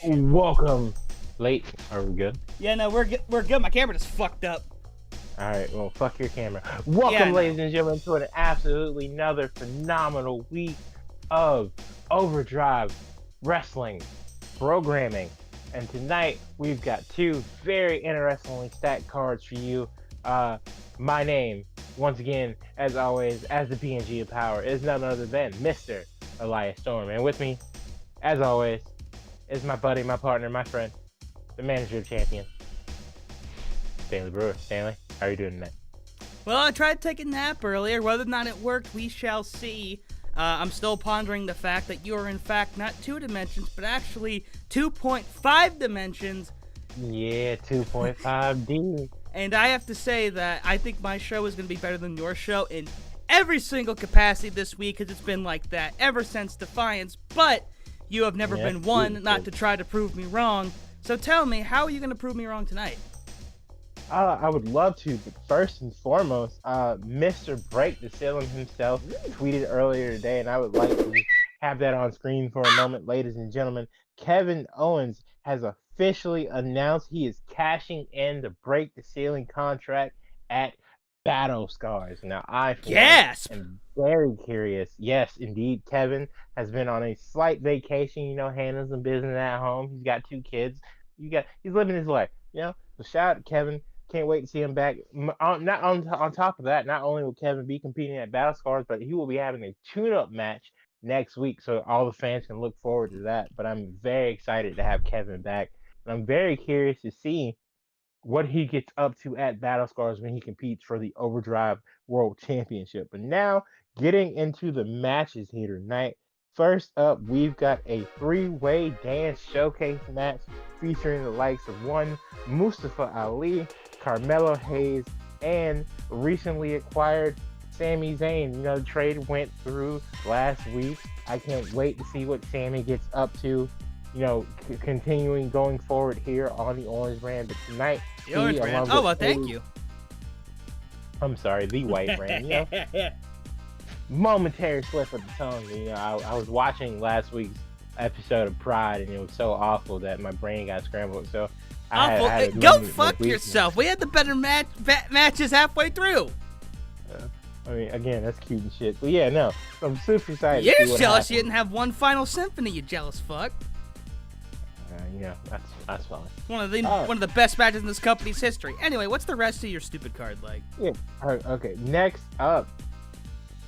shit. Welcome. Late. Are we good? Yeah, no, we're good. My camera just fucked up. All right. Well, fuck your camera. Yeah, Welcome, no. ladies and gentlemen, to an absolutely another phenomenal week of Overdrive wrestling programming. And tonight we've got two very interestingly stacked cards for you. My name, once again, as always, as the PNG of Power, is none other than Mr. Elias Storm. And with me, as always, is my buddy, my partner, my friend, the manager of champion, Stanley Brewer. Stanley, how are you doing tonight? Well, I tried to take a nap earlier. Whether or not it worked, we shall see. I'm still pondering the fact that you are in fact not 2 dimensions, but actually 2.5 dimensions. Yeah, 2.5D. And I have to say that I think my show is going to be better than your show in every single capacity this week, because it's been like that ever since Defiance. But you have never been one not to try to prove me wrong. So tell me, how are you going to prove me wrong tonight? I would love to, but first and foremost, Mr. Break the Ceiling himself tweeted earlier today, and I would like to have that on screen for a moment, ladies and gentlemen. Kevin Owens has officially announced he is cashing in the Break the Ceiling contract at Battle Scars. Now, I for one, am very curious. Yes, indeed, Kevin has been on a slight vacation, handling some business at home. He's got 2 kids. He's living his life, So shout out to Kevin. Can't wait to see him back. On top of that, not only will Kevin be competing at Battle Scars, but he will be having a tune-up match next week, so all the fans can look forward to that. But I'm very excited to have Kevin back, and I'm very curious to see what he gets up to at Battle Scars when he competes for the Overdrive World Championship. But now, getting into the matches here tonight. First up, we've got a 3-way dance showcase match featuring the likes of one Mustafa Ali, Carmelo Hayes, and recently acquired Sami Zayn. The trade went through last week. I can't wait to see what Sami gets up to, continuing going forward here on the Orange brand. But tonight, the Orange brand. Oh, well, thank you. I'm sorry, the White brand. Momentary slip of the tongue. I was watching last week's episode of Pride, and it was so awful that my brain got scrambled. So go fuck yourself. We had the better matches halfway through. Again, that's cute and shit. But yeah, no, I'm super excited. You're jealous you didn't have one final symphony, you jealous fuck. That's fine. One of the best matches in this company's history. Anyway, what's the rest of your stupid card like? Yeah. Okay. Next up,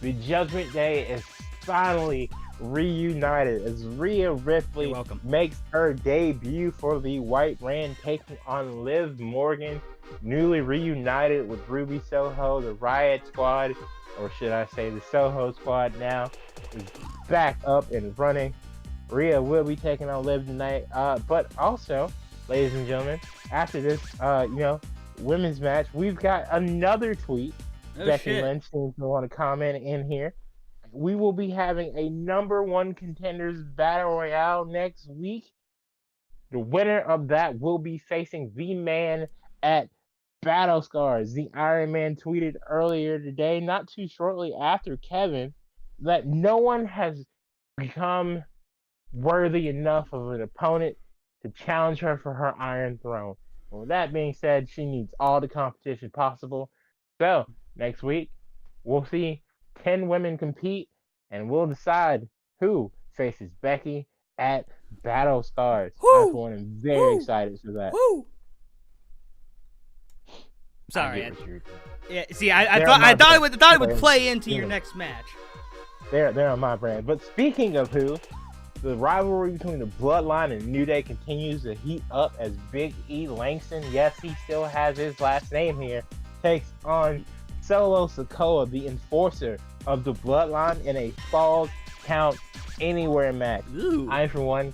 the Judgment Day is finally reunited as Rhea Ripley makes her debut for the White brand, taking on Liv Morgan, newly reunited with Ruby Soho. The Riot Squad, or should I say the Soho Squad, now is back up and running. Rhea will be taking on Liv tonight, but also, ladies and gentlemen, after this women's match, we've got another tweet. Becky Lynch seems to want to comment in here. We will be having a #1 contenders battle royale next week. The winner of that will be facing the man at Battle Scars. The Iron Man tweeted earlier today, not too shortly after Kevin, that no one has become worthy enough of an opponent to challenge her for her Iron Throne. And with that being said, she needs all the competition possible. So, next week, we'll see 10 women compete, and we'll decide who faces Becky at Battle Scars. I, for one, am very excited for that. Sorry. Yeah. See, I thought it would play into your next match. They're on my brand. But speaking of who, the rivalry between the Bloodline and New Day continues to heat up as Big E Langston, yes, he still has his last name here, takes on Solo Sikoa, the enforcer of the Bloodline, in a Falls Count Anywhere match. I, for one,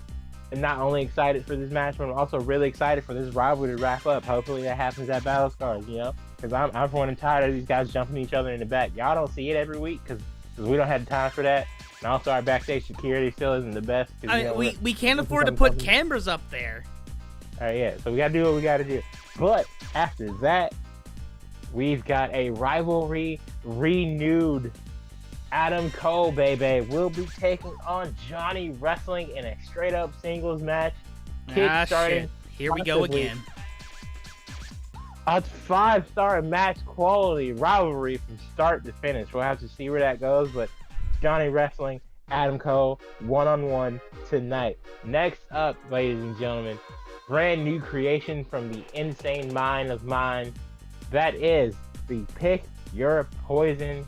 am not only excited for this match, but I'm also really excited for this rivalry to wrap up. Hopefully that happens at Battle Scars, because I'm for one tired of these guys jumping each other in the back. Y'all don't see it every week because we don't have time for that. And also our backstage security still isn't the best. We can't afford to put cameras up there. All right, yeah. So we got to do what we got to do. But after that, we've got a rivalry renewed. Adam Cole, baby, will be taking on Johnny Wrestling in a straight-up singles match. kick-starting shit. Here we go possibly again. a 5-star match quality rivalry from start to finish. We'll have to see where that goes, but Johnny Wrestling, Adam Cole, one-on-one tonight. Next up, ladies and gentlemen, brand new creation from the insane mind of mine. That is the Pick Your Poison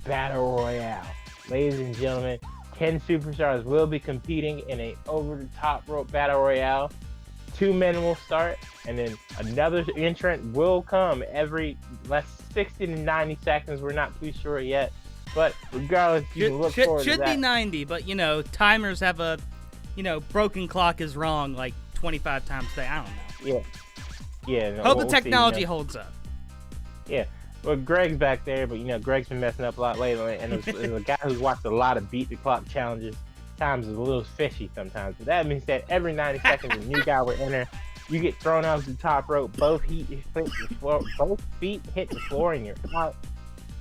Battle Royale. Ladies and gentlemen, 10 superstars will be competing in a over-the-top rope battle royale. 2 men will start, and then another entrant will come every 60 to 90 seconds. We're not too sure yet, but regardless, you can look forward to that. Should be 90, but timers have a, broken clock is wrong like 25 times a day. I don't know. Yeah. No, Hope the technology holds up. Yeah. Well, Greg's back there, but Greg's been messing up a lot lately, and it's a guy who's watched a lot of beat the clock challenges. Times is a little fishy sometimes, but that means that every 90 seconds a new guy will enter. You get thrown off the top rope, both feet hit the floor, and you're out.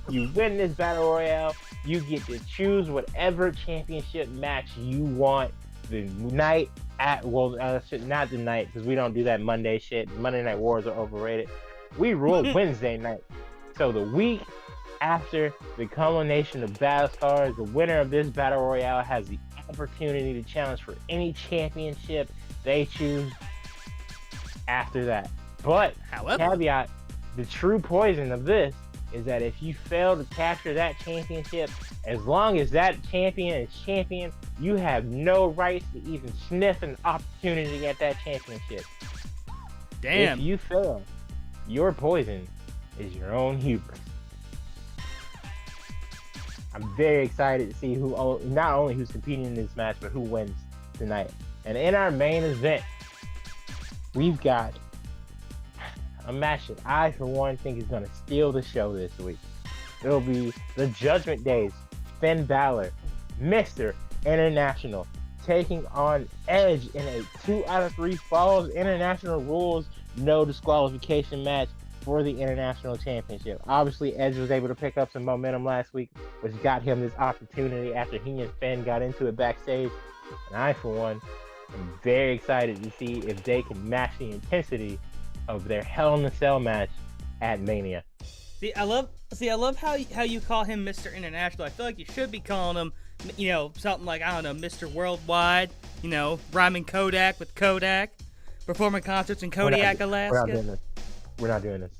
You win this battle royale. You get to choose whatever championship match you want. The night not the night, because we don't do that Monday shit. Monday Night Wars are overrated. We rule Wednesday night. So the week after the culmination of Battle Stars, the winner of this battle royale has the opportunity to challenge for any championship they choose after that. But, however, caveat, the true poison of this is that if you fail to capture that championship, as long as that champion is champion, you have no rights to even sniff an opportunity at that championship. Damn. If you fail, your poison is your own hubris. I'm very excited to see not only who's competing in this match, but who wins tonight. And in our main event, we've got a match that I, for one, think is going to steal the show this week. It'll be the Judgment Day's Finn Balor, Mr. International, taking on Edge in a 2 out of 3 falls international rules, no disqualification match for the International Championship. Obviously, Edge was able to pick up some momentum last week, which got him this opportunity after he and Finn got into it backstage. And I, for one, am very excited to see if they can match the intensity of their Hell in a Cell match at Mania. I love how you call him Mr. International. I feel like you should be calling him, something like, I don't know, Mr. Worldwide, rhyming Kodak with Kodak, performing concerts in Kodiak, Alaska. We're not doing this.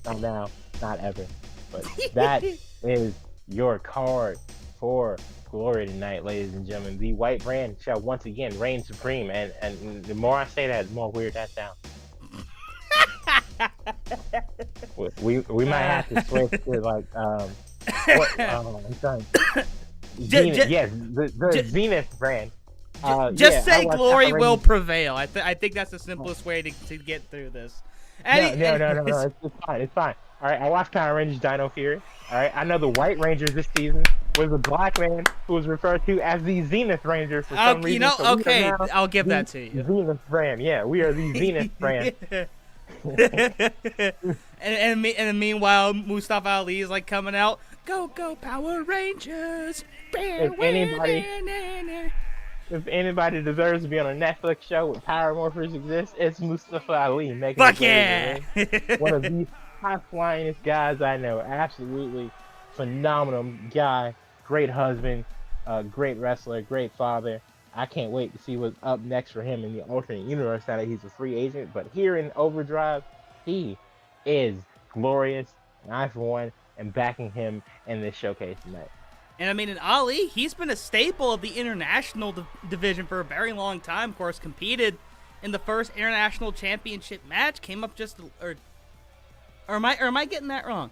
Not now, not ever. But that is your card for Glory tonight, ladies and gentlemen. The white brand shall once again reign supreme, and the more I say that, the more weird that sounds. we might have to switch to like I'm sorry. The Zenith brand. Say Glory will prevail. I think that's the simplest way to get through this. No. It's fine. All right, I watched Power Rangers Dino Fury. All right, I know the White Rangers this season was a black man who was referred to as the Zenith Ranger for some reason. Okay, I'll give that to you. Zenith brand, yeah, we are the Zenith brand. and meanwhile, Mustafa Ali is like coming out. Go Power Rangers! If anybody deserves to be on a Netflix show with Power Morphers exist, it's Mustafa Ali. Fuck yeah! One of the high-flyingest guys I know. Absolutely phenomenal guy. Great husband. Great wrestler. Great father. I can't wait to see what's up next for him in the alternate universe now that he's a free agent. But here in Overdrive, he is glorious. And I, for one, am backing him in this showcase tonight. And I mean, in Ali, he's been a staple of the international division for a very long time. Of course, competed in the first international championship match. Came up or am I getting that wrong?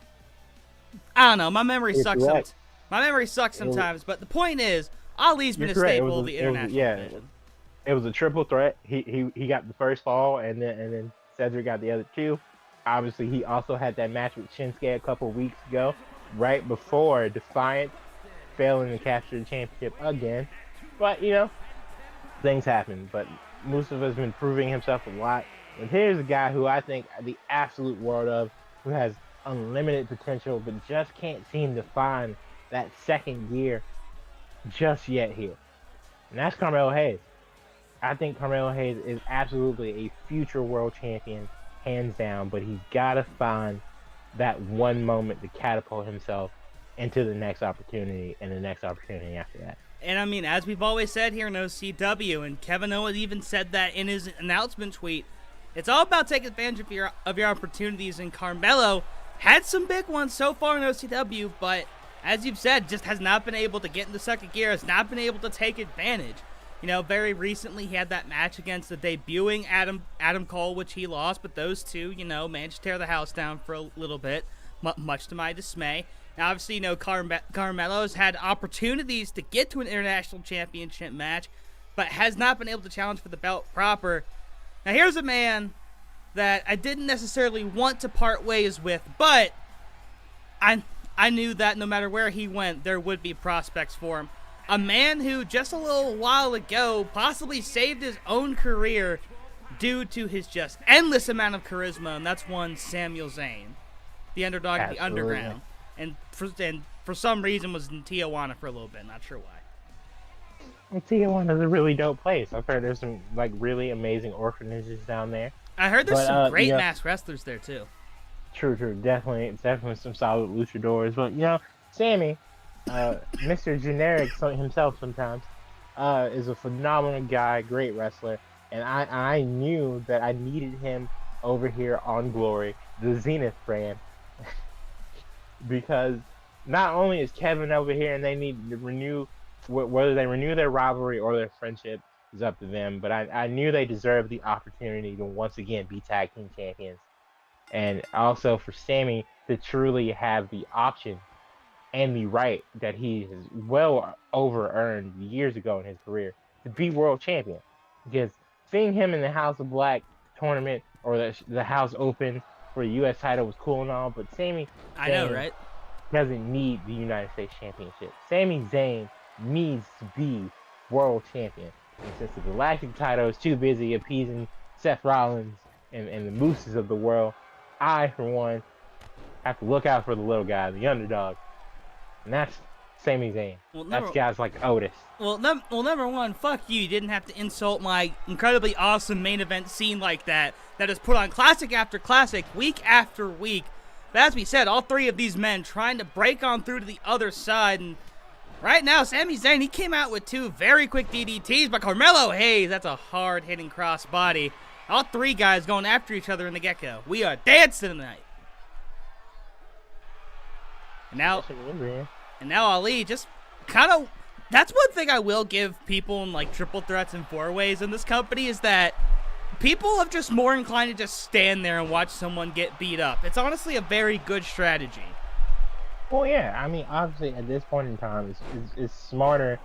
I don't know. My memory sucks. My memory sucks sometimes. But the point is, Ali's been a staple of the international division. It was a triple threat. He got the first fall, and then Cedric got the other 2. Obviously, he also had that match with Shinsuke a couple weeks ago, right before Defiant failing to capture the championship again. But, things happen. But Mustafa's been proving himself a lot. And here's a guy who I think the absolute world of, who has unlimited potential, but just can't seem to find that second gear just yet here. And that's Carmelo Hayes. I think Carmelo Hayes is absolutely a future world champion, hands down. But he's got to find that one moment to catapult himself into the next opportunity and the next opportunity after that. And I mean, as we've always said here in OCW, and Kevin Owens even said that in his announcement tweet, it's all about taking advantage of your opportunities. And Carmelo had some big ones so far in OCW, but as you've said, just has not been able to get into second gear, has not been able to take advantage. You know, very recently he had that match against the debuting Adam Cole, which he lost, but those two, you know, managed to tear the house down for a little bit, much to my dismay. Now, obviously, you know, Carmelo's had opportunities to get to an international championship match, but has not been able to challenge for the belt proper. Now, here's a man that I didn't necessarily want to part ways with, but I knew that no matter where he went, there would be prospects for him. A man who just a little while ago possibly saved his own career due to his just endless amount of charisma, and that's one Samuel Zayn, the underdog of the underground. And for some reason was in Tijuana for a little bit, not sure why. Well, Tijuana is a really dope place. I've heard there's some like really amazing orphanages down there. I heard there's some great masked wrestlers there too. True, definitely some solid luchadors. But you know, Sammy, Mr. Generic himself sometimes, is a phenomenal guy, great wrestler, and I knew that I needed him over here on Glory, the Zenith brand, because not only is Kevin over here and they need to renew, whether they renew their rivalry or their friendship is up to them, but I knew they deserved the opportunity to once again be tag team champions. And also for Sammy to truly have the option and the right that he has well over earned years ago in his career to be world champion. Because seeing him in the House of Black tournament or the House Open for the U.S. title was cool and all, but Sami I know, right? doesn't need the United States Championship. Sami Zayn needs to be world champion. And since the Galactic title is too busy appeasing Seth Rollins and the Mooses of the world, I, for one, have to look out for the little guy, the underdog. And that's Sami Zayn. That's guys like Otis. Well, number one, fuck you. You didn't have to insult my incredibly awesome main event scene like that is put on classic after classic, week after week. But as we said, all three of these men trying to break on through to the other side. And right now, Sami Zayn, he came out with two very quick DDTs, but Carmelo Hayes, that's a hard-hitting crossbody. All three guys going after each other in the get-go. We are dancing tonight. And now Ali just kind of... That's one thing I will give people in like triple threats and four-ways in this company is that people are just more inclined to just stand there and watch someone get beat up. It's honestly a very good strategy. Well, yeah. I mean, obviously, at this point in time, it's smarter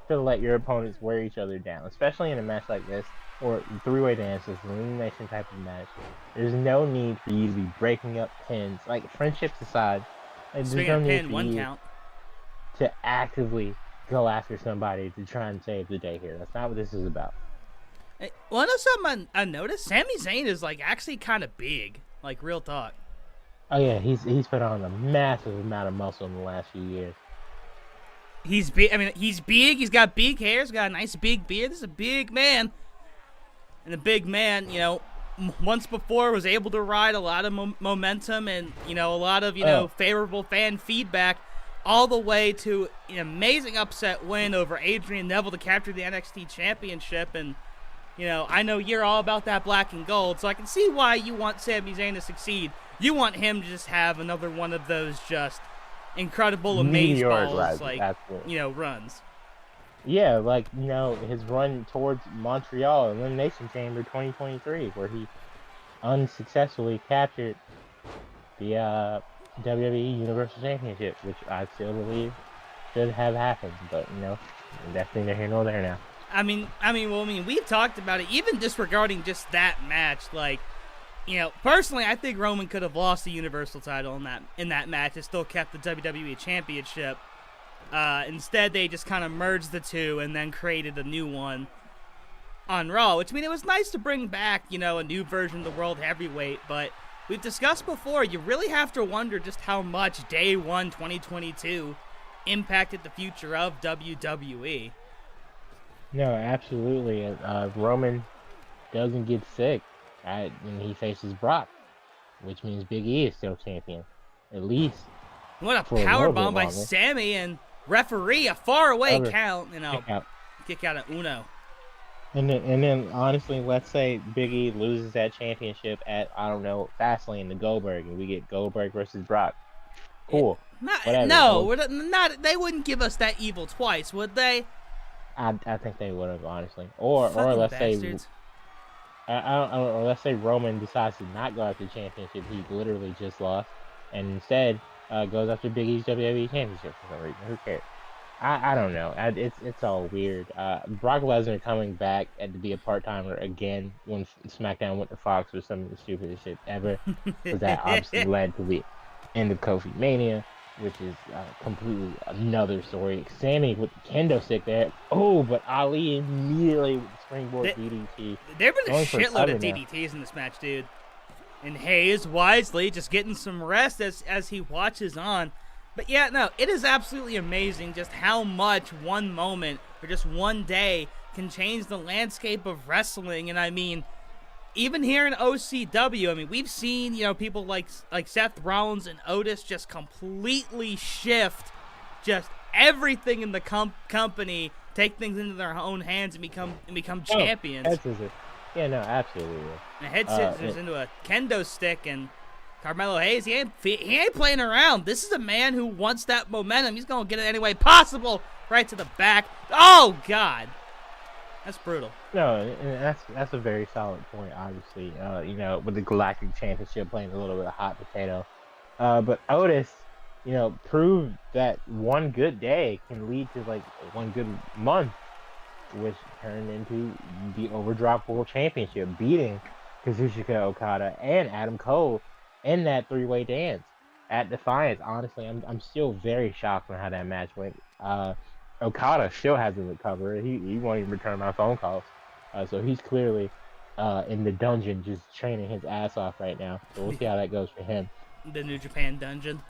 to let your opponents wear each other down, especially in a match like this, or three-way dances, an elimination type of match. There's no need for you to be breaking up pins. Like, friendships aside, there's no need for you to actively go after somebody to try and save the day here. That's not what this is about. Hey, well, I know something I noticed. Sami Zayn is like actually kind of big, like real talk. Oh yeah, he's put on a massive amount of muscle in the last few years. He's big. I mean, he's big. He's got big hair. He's got a nice big beard. This is a big man. And the big man, you know, once before was able to ride a lot of momentum and, you know, a lot of, you know, favorable fan feedback all the way to an amazing upset win over Adrian Neville to capture the NXT Championship. And, you know, I know you're all about that black and gold, so I can see why you want Sami Zayn to succeed. You want him to just have another one of those just incredible amazeballs, like, absolutely. You know, runs. Yeah, like, you know, his run towards Montreal Elimination Chamber 2023, where he unsuccessfully captured the WWE Universal Championship, which I still believe should have happened, but, you know, definitely neither here nor there now. I mean, we've talked about it, even disregarding just that match, like, you know, personally, I think Roman could have lost the Universal title in that match and still kept the WWE Championship. Instead, they just kind of merged the two and then created a new one on Raw, which, I mean, it was nice to bring back, you know, a new version of the World Heavyweight, but we've discussed before, you really have to wonder just how much Day 1 2022 impacted the future of WWE. No, absolutely. Roman doesn't get sick, and he faces Brock, which means Big E is still champion, at least What a for a power little bit bomb by longer. Sammy, and referee a far away Cover, count, and kick a out. kick out of Uno. And then honestly, let's say Big E loses that championship at, I don't know, Fastlane to Goldberg, and we get Goldberg versus Brock. Cool, whatever. No, not. They wouldn't give us that evil twice, would they? I think they would have, honestly. Or Fucking let's say bastards. or let's say Roman decides to not go after the championship he literally just lost, and instead goes after Big E's WWE championship for some reason. Who cares? I don't know. It's all weird. Brock Lesnar coming back and to be a part timer again when SmackDown went to Fox was some of the stupidest shit ever. Because that obviously led to the end of Kofi Mania, which is completely another story. Sammy with the kendo stick there. Oh, but Ali immediately with the springboard DDT. There've been a Going for shitload of cover now. DDTs in this match, dude. And Hayes wisely just getting some rest as he watches on. But yeah, no, it is absolutely amazing just how much one moment or just one day can change the landscape of wrestling. And I mean, even here in OCW, I mean, we've seen, people like Seth Rollins and Otis just completely shift just everything in the company, take things into their own hands and become champions. Head scissors. Yeah, no, absolutely. And head scissors into a kendo stick, and Carmelo Hayes, he ain't playing around. This is a man who wants that momentum. He's going to get it any way possible, right to the back. Oh, God. That's brutal. No, and that's a very solid point, obviously. With the Galactic Championship playing a little bit of hot potato. But Otis, proved that one good day can lead to, like, one good month, which turned into the Overdrive World Championship, beating Kazuchika Okada and Adam Cole in that three-way dance at Defiance. Honestly, I'm still very shocked on how that match went. Okada still hasn't recovered. He won't even return my phone calls. So he's clearly in the dungeon just training his ass off right now. So we'll see how that goes for him. The New Japan dungeon.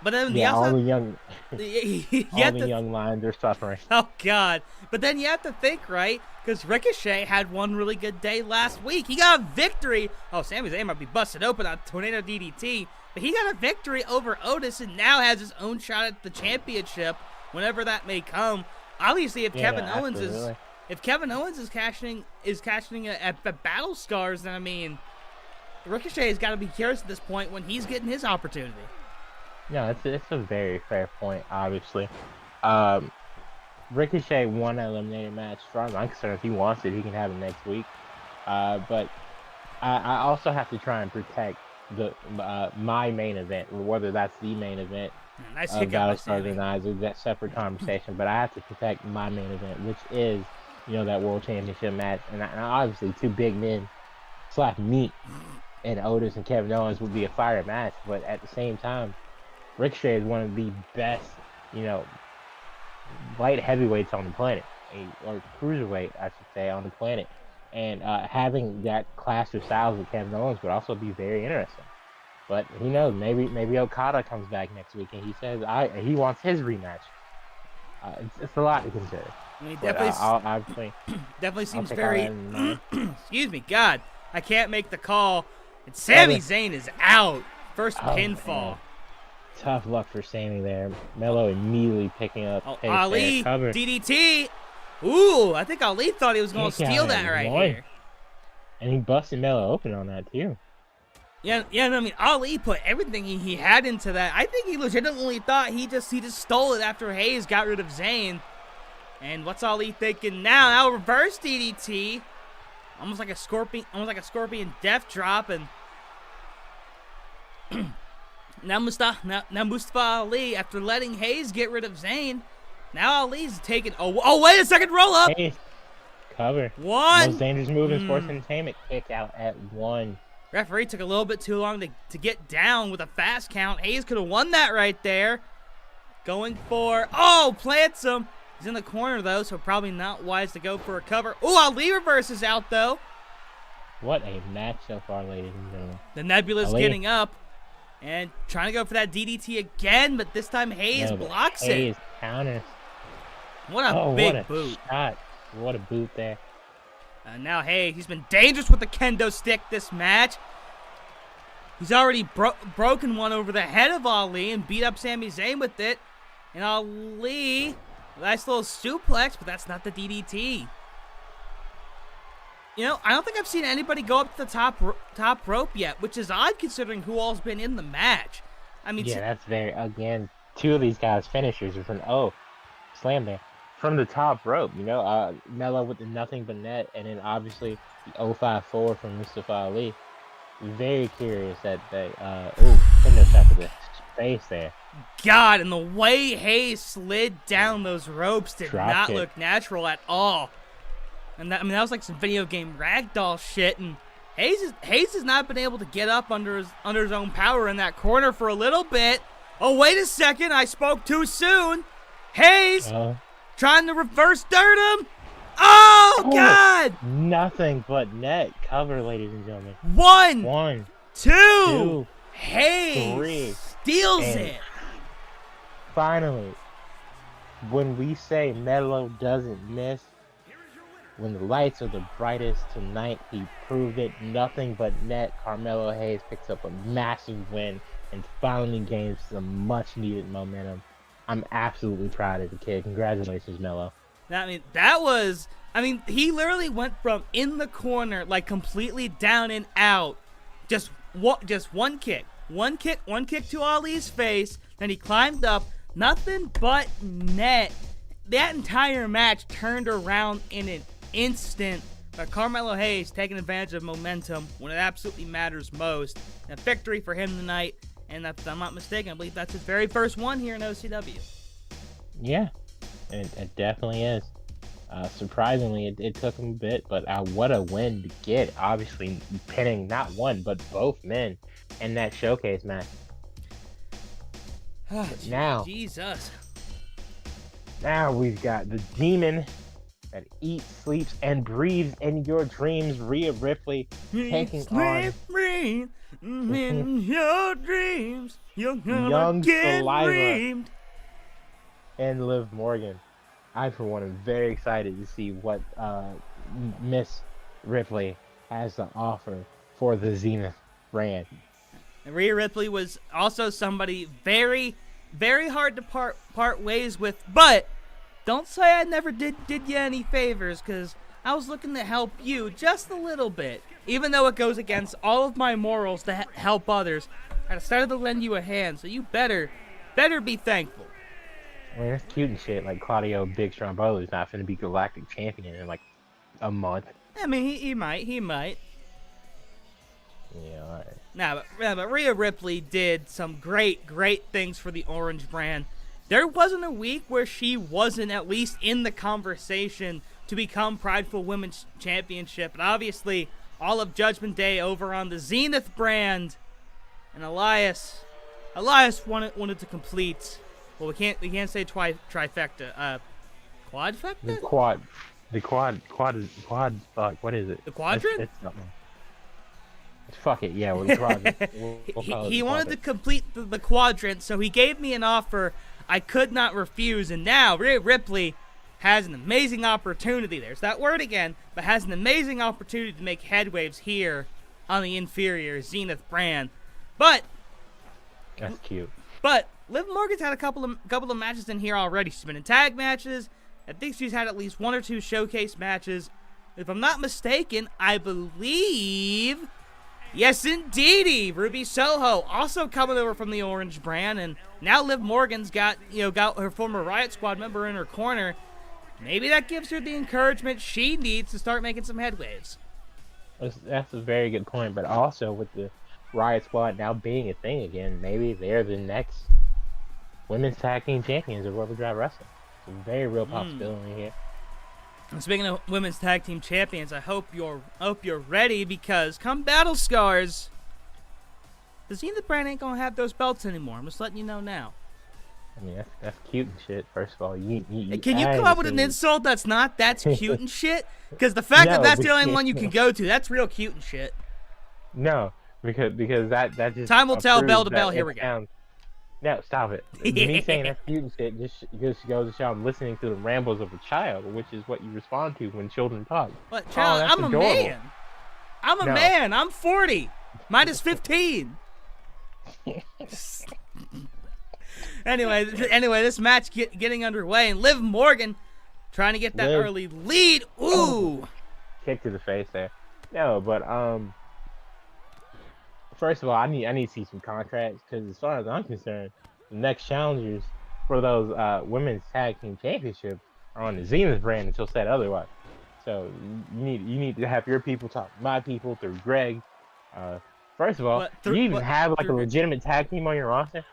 But then all the young the young lions are suffering. Oh, God. But then you have to think, right? Because Ricochet had one really good day last week. He got a victory. Oh, Sami Zayn might be busted open on Tornado DDT. But he got a victory over Otis and now has his own shot at the championship whenever that may come. Obviously, if Kevin Owens is cashing at Battle Scars, then I mean, Ricochet has got to be curious at this point when he's getting his opportunity. No, it's a very fair point, obviously. Ricochet won that eliminator match. As far as I'm concerned, if he wants it, he can have it next week. But I also have to try and protect my main event, whether that's the main event of Battlestar Organizer, that separate conversation. But I have to protect my main event, which is, that World Championship match. And obviously, two big men slap meat, and Otis and Kevin Owens would be a fire match. But at the same time, Ricochet is one of the best, light heavyweights on the planet, or cruiserweight, I should say, on the planet. And having that clash of styles with Kevin Owens would also be very interesting. But who knows? Maybe Okada comes back next week and he says he wants his rematch. It's a lot to consider. I mean, definitely seems very. Excuse me, God, I can't make the call. And Sami Zayn is out. First pinfall. Man. Tough luck for Sammy there. Melo immediately picking up. Ali DDT. Ooh, I think Ali thought he was going to steal that right here. And he busted Melo open on that too. Yeah. I mean, Ali put everything he had into that. I think he legitimately thought he just stole it after Hayes got rid of Zayn. And what's Ali thinking now? Now reverse DDT, almost like a scorpion death drop, and now Mustafa Ali, after letting Hayes get rid of Zayn, now Ali's taking. Oh, wait a second, roll up. Hayes, cover. One. Most dangerous move in sports entertainment. Kick out at one. Referee took a little bit too long to get down with a fast count. Hayes could have won that right there. Going for, plants him. He's in the corner, though, so probably not wise to go for a cover. Ooh, Ali reverses out, though. What a match so far, ladies and gentlemen. The Nebula's getting up and trying to go for that DDT again, but this time Hayes blocks it. Hayes counters. What a big boot. Shot. What a boot there. Now Hayes, he's been dangerous with the kendo stick this match. He's already broken one over the head of Ali and beat up Sami Zayn with it. And Ali, nice little suplex, but that's not the DDT. You know, I don't think I've seen anybody go up to the top rope yet, which is odd considering who all's been in the match. I mean, yeah, that's very, again, two of these guys' finishers are from, slam there. From the top rope, you know, Melo with the nothing but net, and then obviously the 054 from Mustafa Ali. Very curious that they, kendo shot to the face there. God, and the way Hayes slid down those ropes did not look natural at all. And that, I mean, that was like some video game ragdoll shit. And Hayes has not been able to get up under his own power in that corner for a little bit. Oh, wait a second, I spoke too soon. Hayes trying to reverse dirt him. Oh, God! Nothing but net cover, ladies and gentlemen. One, two, Hayes 3. steals it. Finally, when we say Melo doesn't miss, when the lights are the brightest tonight, he proved it. Nothing but net. Carmelo Hayes picks up a massive win and finally gains some much-needed momentum. I'm absolutely proud of the kid. Congratulations, Melo. I mean, he literally went from in the corner, like completely down and out. Just one kick to Ali's face. Then he climbed up. Nothing but net. That entire match turned around in an instant. But Carmelo Hayes taking advantage of momentum when it absolutely matters most. A victory for him tonight. And if I'm not mistaken, I believe that's his very first one here in OCW. Yeah, it definitely is. Surprisingly, it took him a bit, but what a win to get. Obviously, pinning not one, but both men in that showcase match. Now, Jesus. Now we've got the demon that eats, sleeps, and breathes in your dreams, Rhea Ripley, taking on in your dreams. Young Saliva and Liv Morgan. I, for one, am very excited to see what Miss Ripley has to offer for the Zenith brand. And Rhea Ripley was also somebody very, very hard to part ways with, but don't say I never did you any favors, because I was looking to help you just a little bit. Even though it goes against all of my morals to help others, I decided to lend you a hand, so you better be thankful. I mean, that's cute and shit. Like, Claudio Big Strombo's is not finna be Galactic Champion in, like, a month. I mean, he might. Yeah, all right. But Rhea Ripley did some great things for the Orange brand. There wasn't a week where she wasn't at least in the conversation to become Prideful Women's Championship. And obviously, all of Judgment Day over on the Zenith brand. And Elias wanted to complete. Well, we can't say trifecta. Quadfecta? The quad is fuck. What is it? The quadrant? It's something. Fuck it, yeah. We'll he wanted to complete the quadrant, so he gave me an offer I could not refuse, and now Rhea Ripley has an amazing opportunity. There's that word again, but has an amazing opportunity to make headwaves here on the inferior Zenith brand. But that's cute. But Liv Morgan's had a couple of matches in here already. She's been in tag matches. I think she's had at least 1 or 2 showcase matches. If I'm not mistaken, I believe, yes indeedy, Ruby Soho also coming over from the Orange brand, and now Liv Morgan's got her former Riot Squad member in her corner. Maybe that gives her the encouragement she needs to start making some headwaves. That's a very good point, but also with the Riot Squad now being a thing again, maybe they're the next women's tag team champions of Overdrive Wrestling. It's a very real possibility here. And speaking of women's tag team champions, I hope you're ready, because come Battle Scars, the Zenith brand ain't gonna have those belts anymore. I'm just letting you know now. I mean, that's cute and shit. First of all, can you come up with an insult that's cute and shit? Because the fact that that's the only one you can go to, that's real cute and shit. No, because that just time will tell. Bell to bell. Here we go. No, stop it. Me saying that's mutant shit just goes to show I'm listening to the rambles of a child, which is what you respond to when children talk. What Oh, child? that's I'm a adorable. man. I'm a No. man. I'm 40. Mine is 15. Anyway, this match getting underway, and Liv Morgan trying to get that Liv. early lead. Ooh. Kick to the face there. No, but first of all, I need to see some contracts because as far as I'm concerned, the next challengers for those women's tag team championships are on the Zenith brand until said otherwise. So you need to have your people talk to my people through Greg. First of all, do you even have like a legitimate tag team on your roster?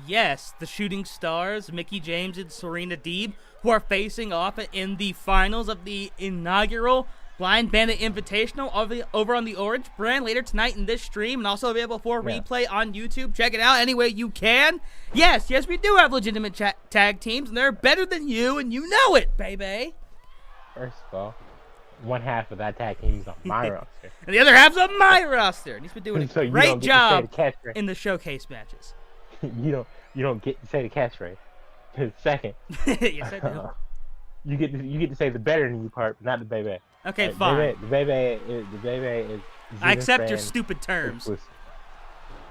Yes, the Shooting Stars, Mickie James and Serena Deeb, who are facing off in the finals of the inaugural Blind Bandit Invitational over on the Orange brand later tonight in this stream, and also available for replay on YouTube. Check it out any way you can. Yes, we do have legitimate tag teams, and they're better than you, and you know it, baby. First of all, one half of that tag team is on my roster. And the other half's on my roster. And he's been doing a great job the in the showcase matches. you don't get to say the catchphrase. Second, yes, I do. You get to say the better than you part, but not the baby. Okay, fine. The baby is. I accept your stupid terms.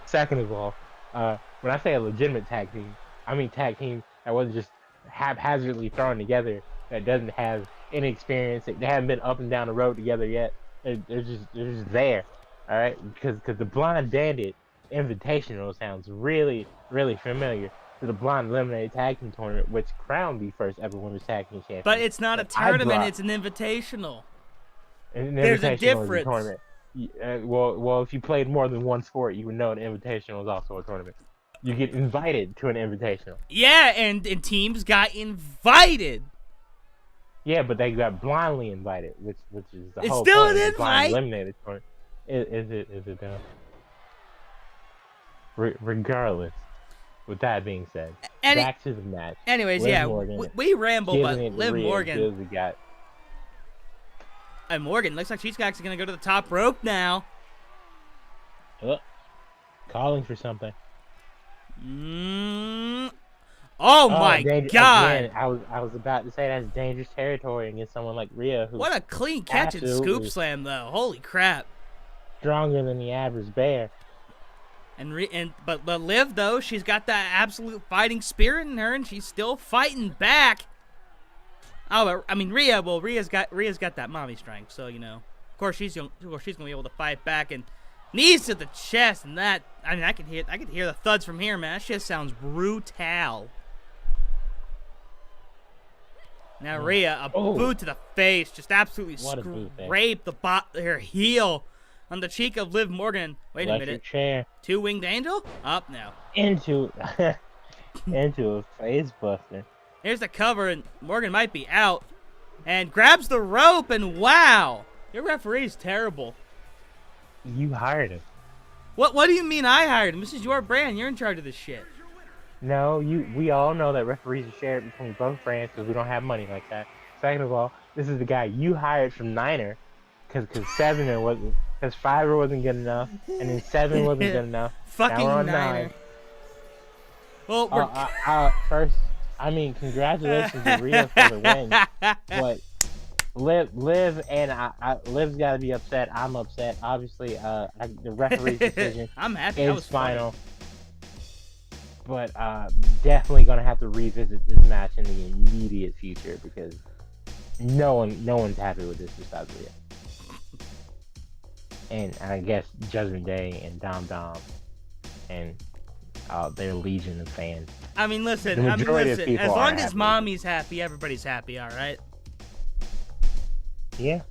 Second of all, when I say a legitimate tag team, I mean tag team that wasn't just haphazardly thrown together. That doesn't have any experience. They haven't been up and down the road together yet. They're just there. All right, because the Blind Bandit Invitational sounds really familiar to the Blind Eliminated Tag Team Tournament, which crowned the first ever Women's Tag Team Champion. But it's not a tournament; it's an invitational. There's a difference. Well, if you played more than one sport, you would know an invitational is also a tournament. You get invited to an invitational. Yeah, and teams got invited. Yeah, but they got blindly invited, which is the whole still point an of the Blind invite. Eliminated Tournament. Is it though? Regardless, with that being said, back to the match. Anyways, Liv we ramble, but Liv Morgan. And Morgan looks like she's actually going to go to the top rope now. Calling for something. Oh my God! Again, I was about to say that's dangerous territory against someone like Rhea. Who what a clean catch and scoop slam, though. Holy crap! Stronger than the average bear. But Liv, though, she's got that absolute fighting spirit in her, and she's still fighting back. Oh, I mean Rhea. Well, Rhea's got that mommy strength, so you know. Of course, she's gonna be able to fight back, and knees to the chest, and that. I mean, I can hear the thuds from here, man. That shit sounds brutal. Now Rhea, a boot to the face, just absolutely scraped her heel on the cheek of Liv Morgan. Wait a minute. Chair. Two-winged angel? Up now. Into a face buster. Here's the cover, and Morgan might be out. And grabs the rope, and wow! Your referee's terrible. You hired him. What do you mean I hired him? This is your brand. You're in charge of this shit. No, we all know that referees are shared between both brands because we don't have money like that. Second of all, this is the guy you hired from Niner because Fiverr wasn't good enough, and then 7 wasn't good enough. Fucking now we're on Niner. 9. Well, first, I mean, congratulations to Rhea for the win. But Liv and Liv's got to be upset. I'm upset. Obviously, the referee's decision I'm happy. is final. But definitely gonna have to revisit this match in the immediate future because no one's happy with this besides Rhea. And I guess Judgment Day and Dom and their legion of fans. I mean, listen. As long as mommy's happy, everybody's happy. All right. Yeah.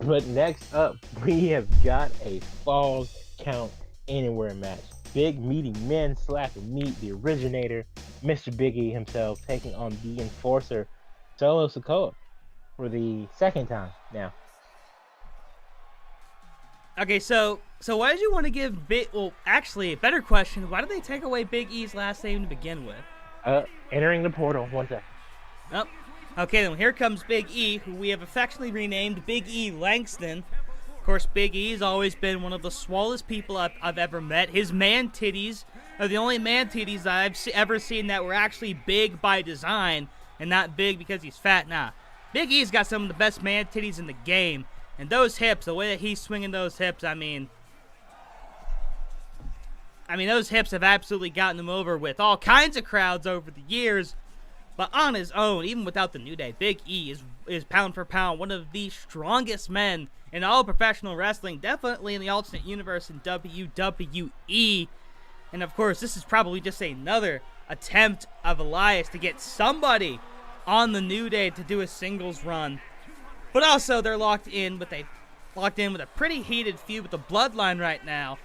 But next up, we have got a Falls Count Anywhere match. Big meaty men slapping meat, the originator, Mr. Big E himself, taking on the enforcer, Solo Sikoa, for the second time now. Okay, so why did you want to give Big? Well, actually, a better question: why did they take away Big E's last name to begin with? Entering the portal. 1 second. Oh, okay. Then here comes Big E, who we have affectionately renamed Big E Langston. Of course, Big E's always been one of the swellest people I've ever met. His man titties are the only man titties that I've ever seen that were actually big by design and not big because he's fat. Nah, Big E's got some of the best man titties in the game. And those hips, the way that he's swinging those hips, I mean, those hips have absolutely gotten him over with all kinds of crowds over the years. But on his own, even without the New Day, Big E is pound for pound one of the strongest men in all professional wrestling, definitely in the alternate universe in WWE. And of course, this is probably just another attempt of Elias to get somebody on the New Day to do a singles run. But also, they're locked in with a pretty heated feud with the Bloodline right now.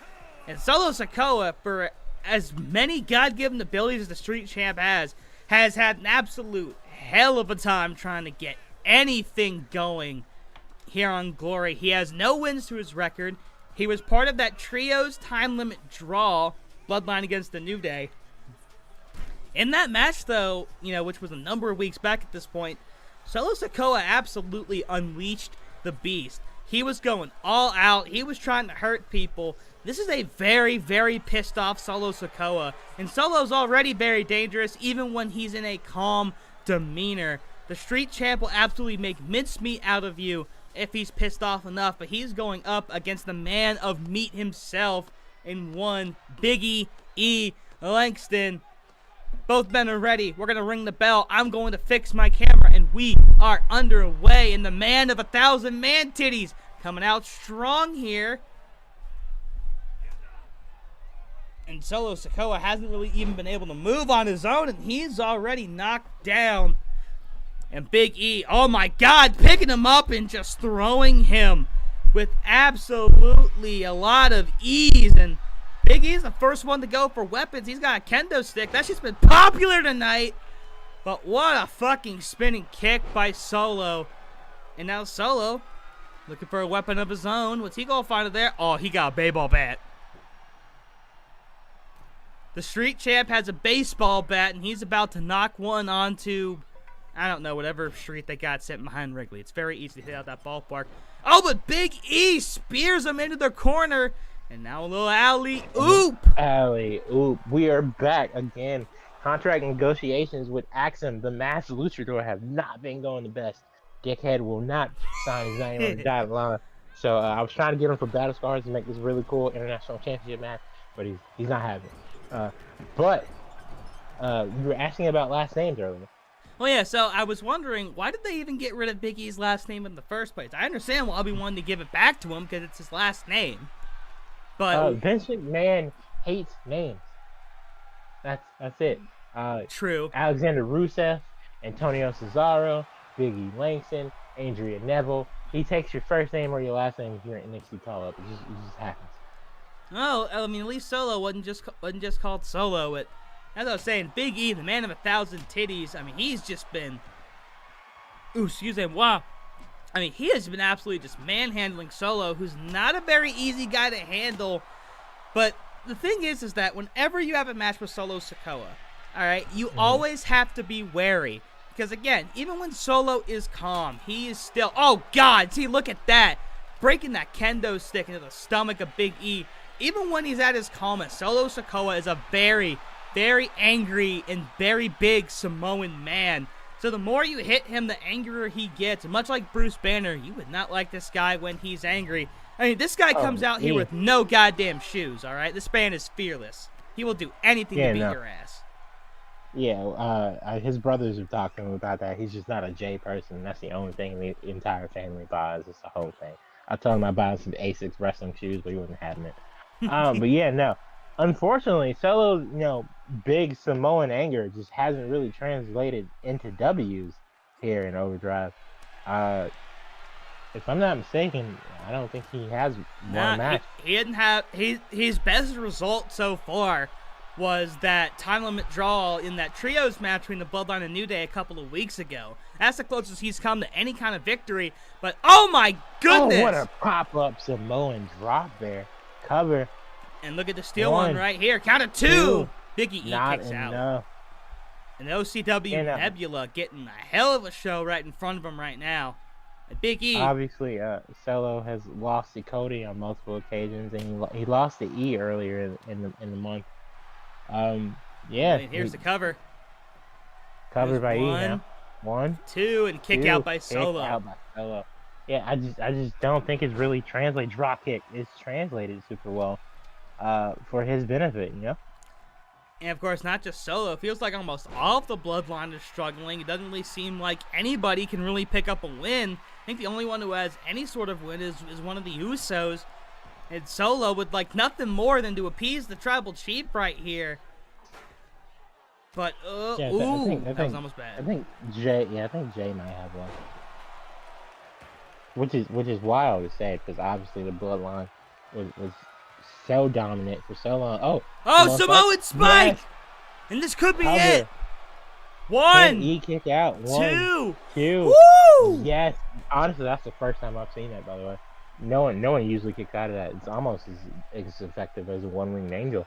And Solo Sikoa, for as many God-given abilities as the Street Champ has had an absolute hell of a time trying to get anything going here on Glory. He has no wins to his record. He was part of that Trios time limit draw, Bloodline against the New Day. In that match, though, which was a number of weeks back at this point, Solo Sikoa absolutely unleashed the beast. He was going all out. He was trying to hurt people. This is a very, very pissed off Solo Sikoa. And Solo's already very dangerous, even when he's in a calm demeanor. The Street Champ will absolutely make mincemeat out of you if he's pissed off enough. But he's going up against the man of meat himself in one Biggie E. Langston. Both men are ready. We're going to ring the bell. I'm going to fix my camera. And we are underway. And the man of 1,000 man titties coming out strong here. And Solo Sikoa hasn't really even been able to move on his own. And he's already knocked down. And Big E, oh my God, picking him up and just throwing him with absolutely a lot of ease. And Big E's the first one to go for weapons. He's got a kendo stick. That's just been popular tonight. But what a fucking spinning kick by Solo. And now Solo looking for a weapon of his own. What's he going to find there? Oh, he got a baseball bat. The Street Champ has a baseball bat, and he's about to knock one onto, I don't know, whatever street they got sitting behind Wrigley. It's very easy to hit out that ballpark. Oh, but Big E spears him into the corner. And now a little alley-oop. Alley-oop. We are back again. Contract negotiations with Axum, the masked luchador, have not been going the best. Dickhead will not sign his name on the dotted line. So I was trying to get him for Battle Scars to make this really cool international championship match, but he's not having it. But you were asking about last names earlier. Well, yeah, so I was wondering, why did they even get rid of Big E's last name in the first place? I understand why we wanted to give it back to him because it's his last name. But Vince McMahon hates names. That's it. True. Alexander Rusev, Antonio Cesaro, Big E Langston, Adrian Neville. He takes your first name or your last name if you're an NXT call-up. It just happens. Oh, I mean, at least Solo wasn't just called Solo. But as I was saying, Big E, the man of 1,000 titties. I mean, he's just been. Ooh, excuse me. Wow. I mean, he has been absolutely just manhandling Solo, who's not a very easy guy to handle. But the thing is that whenever you have a match with Solo Sikoa, all right, you always have to be wary. Because, again, even when Solo is calm, he is still... Oh, God, see, look at that. Breaking that kendo stick into the stomach of Big E. Even when he's at his calmest, Solo Sikoa is a very, very angry and very big Samoan man. So the more you hit him, the angrier he gets. And much like Bruce Banner, you would not like this guy when he's angry. I mean, this guy comes out here with no goddamn shoes, all right? This man is fearless. He will do anything to beat your ass. Yeah, his brothers have talked to him about that. He's just not a J person. That's the only thing the entire family buys. It's the whole thing. I told him I bought some Asics wrestling shoes, but he wasn't having it. But yeah, no. Unfortunately, Solo's, big Samoan anger just hasn't really translated into W's here in Overdrive. If I'm not mistaken, I don't think he has won a match. He didn't have his best result so far was that time limit draw in that trios match between the Bloodline and New Day a couple of weeks ago. That's the closest he's come to any kind of victory. But oh my goodness! Oh, what a pop-up Samoan drop there. Cover. And look at the steel one right here. Count of two. Biggie E kicks out. And the OCW Nebula getting a hell of a show right in front of him right now. Big E. Obviously, Solo has lost to Cody on multiple occasions, and he lost to E earlier in the month. Yeah. And here's the cover. Covered by E now. 1, 2, and kick out by Solo. Yeah, I just don't think it's really translated. Drop kick is translated super well, for his benefit, you know. And of course, not just Solo. It feels like almost all of the Bloodline is struggling. It doesn't really seem like anybody can really pick up a win. I think the only one who has any sort of win is one of the Usos. And Solo would like nothing more than to appease the tribal chief right here. But yeah, that was almost bad. I think Jay might have one. Which is wild to say, because obviously the Bloodline was so dominant for so long. Samoan Spike! Yes. And this could be it. 1. E kick out. 1, 2. Woo! Yes. Honestly, that's the first time I've seen that, by the way. No one usually kicks out of that. It's almost as effective as a one-winged angel.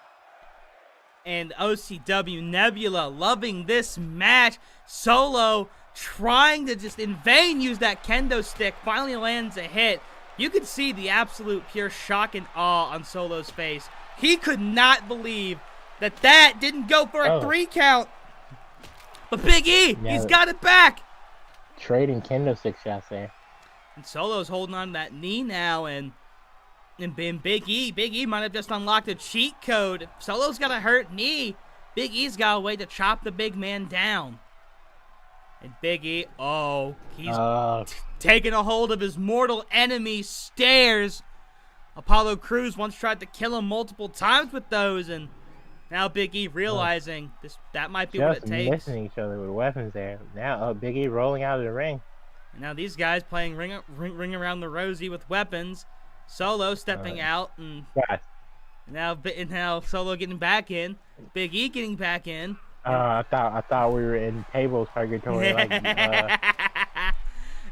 And OCW Nebula loving this match. Solo trying to just in vain use that kendo stick. Finally lands a hit. You could see the absolute pure shock and awe on Solo's face. He could not believe that didn't go for a 3 count. But Big E, he's got it back. Trading kendo stick shots there. And Solo's holding on to that knee now, and Big E might have just unlocked a cheat code. If Solo's got a hurt knee, Big E's got a way to chop the big man down. And Big E, he's taking a hold of his mortal enemy, Stairs. Apollo Crews once tried to kill him multiple times with those, and now Big E realizing that might be what it takes. Just missing each other with weapons there. Now Big E rolling out of the ring. And now these guys playing ring around the rosy with weapons. Solo stepping out, and now Solo getting back in. Big E getting back in. I thought we were in tables purgatory, like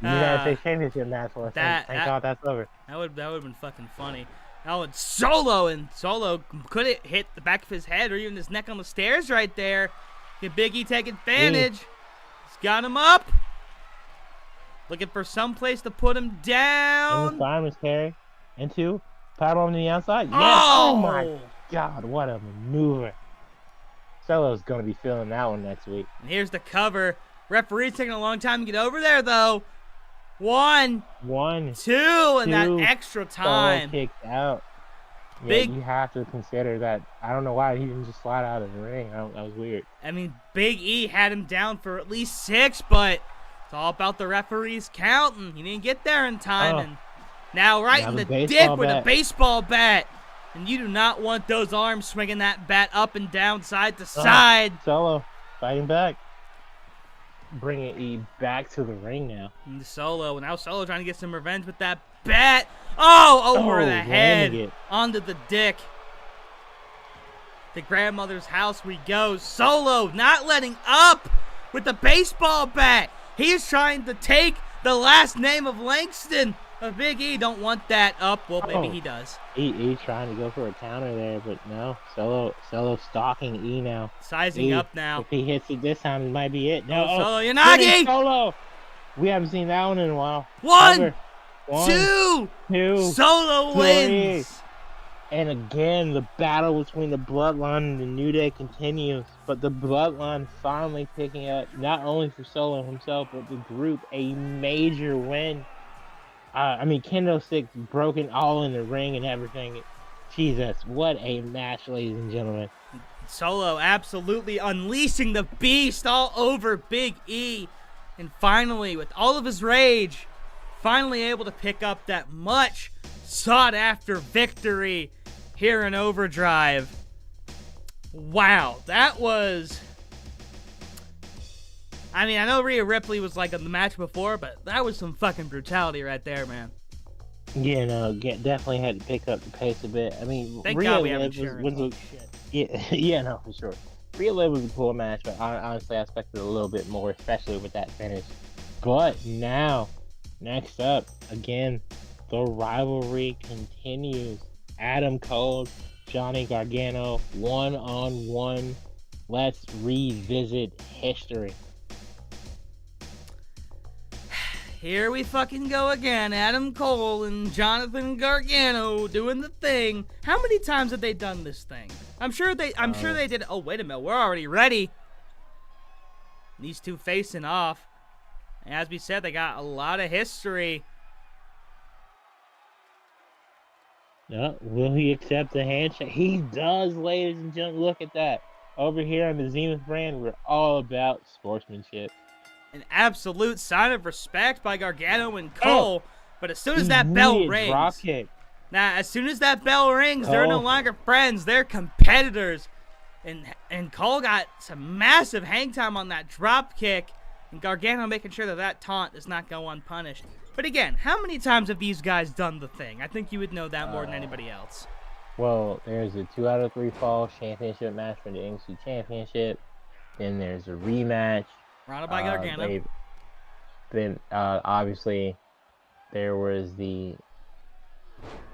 United States Championship match. Thank God that's over. That would have been fucking funny. Now it's Solo could it hit the back of his head or even his neck on the stairs right there. Can Big E take advantage? He's got him up. Looking for some place to put him down. In the Simon's carry. Into paddle on the outside. Yes. Oh my God, what a maneuver. Solo's going to be feeling that one next week. And here's the cover. Referee's taking a long time to get over there, though. 1, 2, and that extra time. Solo kicked out. Yeah, you have to consider that. I don't know why he didn't just slide out of the ring. That was weird. I mean, Big E had him down for at least 6, but it's all about the referee's count, and he didn't get there in time. And now in the dick with a baseball bat. And you do not want those arms swinging that bat up and down, side to side. Solo fighting back. Bringing E back to the ring now. And Solo trying to get some revenge with that bat. Over the head. Onto the dick. The grandmother's house we go. Solo not letting up with the baseball bat. He is trying to take the last name of Langston. But Big E don't want that up. Well, maybe he does. He's trying to go for a counter there, but no. Solo stalking E now. Sizing up now. If he hits it this time, it might be it. No, Solo Yanagi! Solo! We haven't seen that one in a while. 1, 2. Solo wins. And again, the battle between the Bloodline and the New Day continues. But the Bloodline finally picking up, not only for Solo himself, but the group, a major win. Kendo sticks broken all in the ring and everything. Jesus, what a match, ladies and gentlemen. Solo absolutely unleashing the beast all over Big E. And finally, with all of his rage, finally able to pick up that much sought-after victory here in Overdrive. Wow, that was... I know Rhea Ripley was like in the match before, but that was some fucking brutality right there, man. Yeah, no, definitely had to pick up the pace a bit. Thank God we have insurance. No, for sure. Rhea Ripley was a cool match, but honestly, I expected a little bit more, especially with that finish. But now, next up, again, the rivalry continues. Adam Cole, Johnny Gargano, one-on-one. Let's revisit history. here we fucking go again. Adam Cole and Jonathan Gargano doing the thing. How many times have they done this thing? I'm sure they did. Oh, wait a minute. We're already ready. These two facing off. And as we said, they got a lot of history. Will he accept the handshake? He does, ladies and gentlemen. Look at that. Over here on the Zenith brand, we're all about sportsmanship. An absolute sign of respect by Gargano and Cole. But as soon as that bell rings, as soon as that bell rings, they're no longer friends. They're competitors. And Cole got some massive hang time on that drop kick. And Gargano making sure that taunt does not go unpunished. But again, how many times have these guys done the thing? I think you would know that more than anybody else. Well, there's a 2 out of 3 falls championship match for the NXT Championship. Then there's a rematch. Ronda by Gargano. Then, obviously, there was the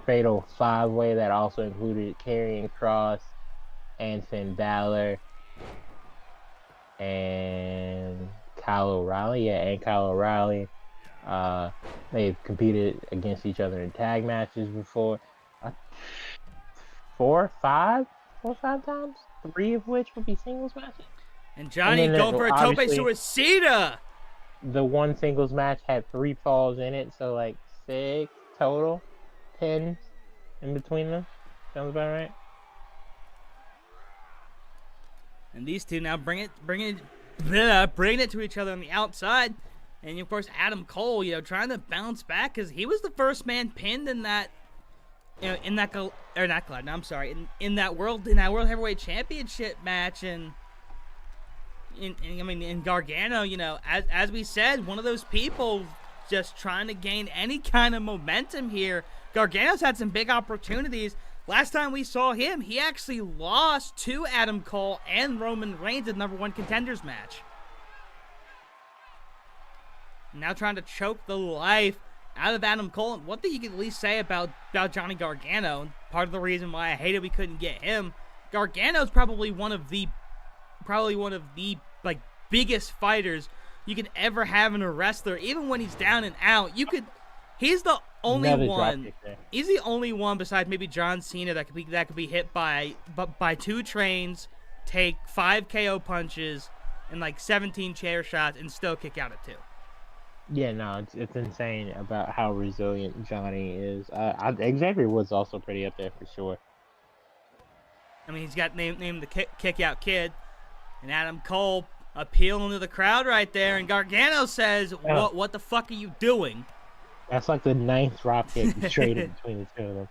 Fatal 5-Way that also included Karrion Kross and Finn Balor and Kyle O'Reilly. Yeah, and Kyle O'Reilly. They've competed against each other in tag matches before. 4 or 5 times? 3 of which would be singles matches. And Johnny going for a tope suicida. The one singles match had 3 falls in it, so like 6 total. 10 in between them. Sounds about right. And these two now bring it to each other on the outside. And of course, Adam Cole, trying to bounce back because he was the first man pinned in that, in that world heavyweight championship match. And in Gargano, as we said, one of those people just trying to gain any kind of momentum here. Gargano's had some big opportunities. Last time we saw him, he actually lost to Adam Cole and Roman Reigns in the #1 Contenders match. Now trying to choke the life out of Adam Cole. And one thing you can at least say about Johnny Gargano, part of the reason why I hated we couldn't get him, Gargano's probably one of the biggest fighters you could ever have in a wrestler. Even when he's down and out, he's the only one. He's the only one besides maybe John Cena that could be hit by 2 trains, take 5 KO punches, and like 17 chair shots, and still kick out at 2. Yeah, no, it's insane about how resilient Johnny is. Xavier Woods also pretty up there for sure. I mean, he's got named the kick out kid, and Adam Cole appealing to the crowd right there, and Gargano says, "What the fuck are you doing?" That's like the 9th dropkick traded between the 2 of them.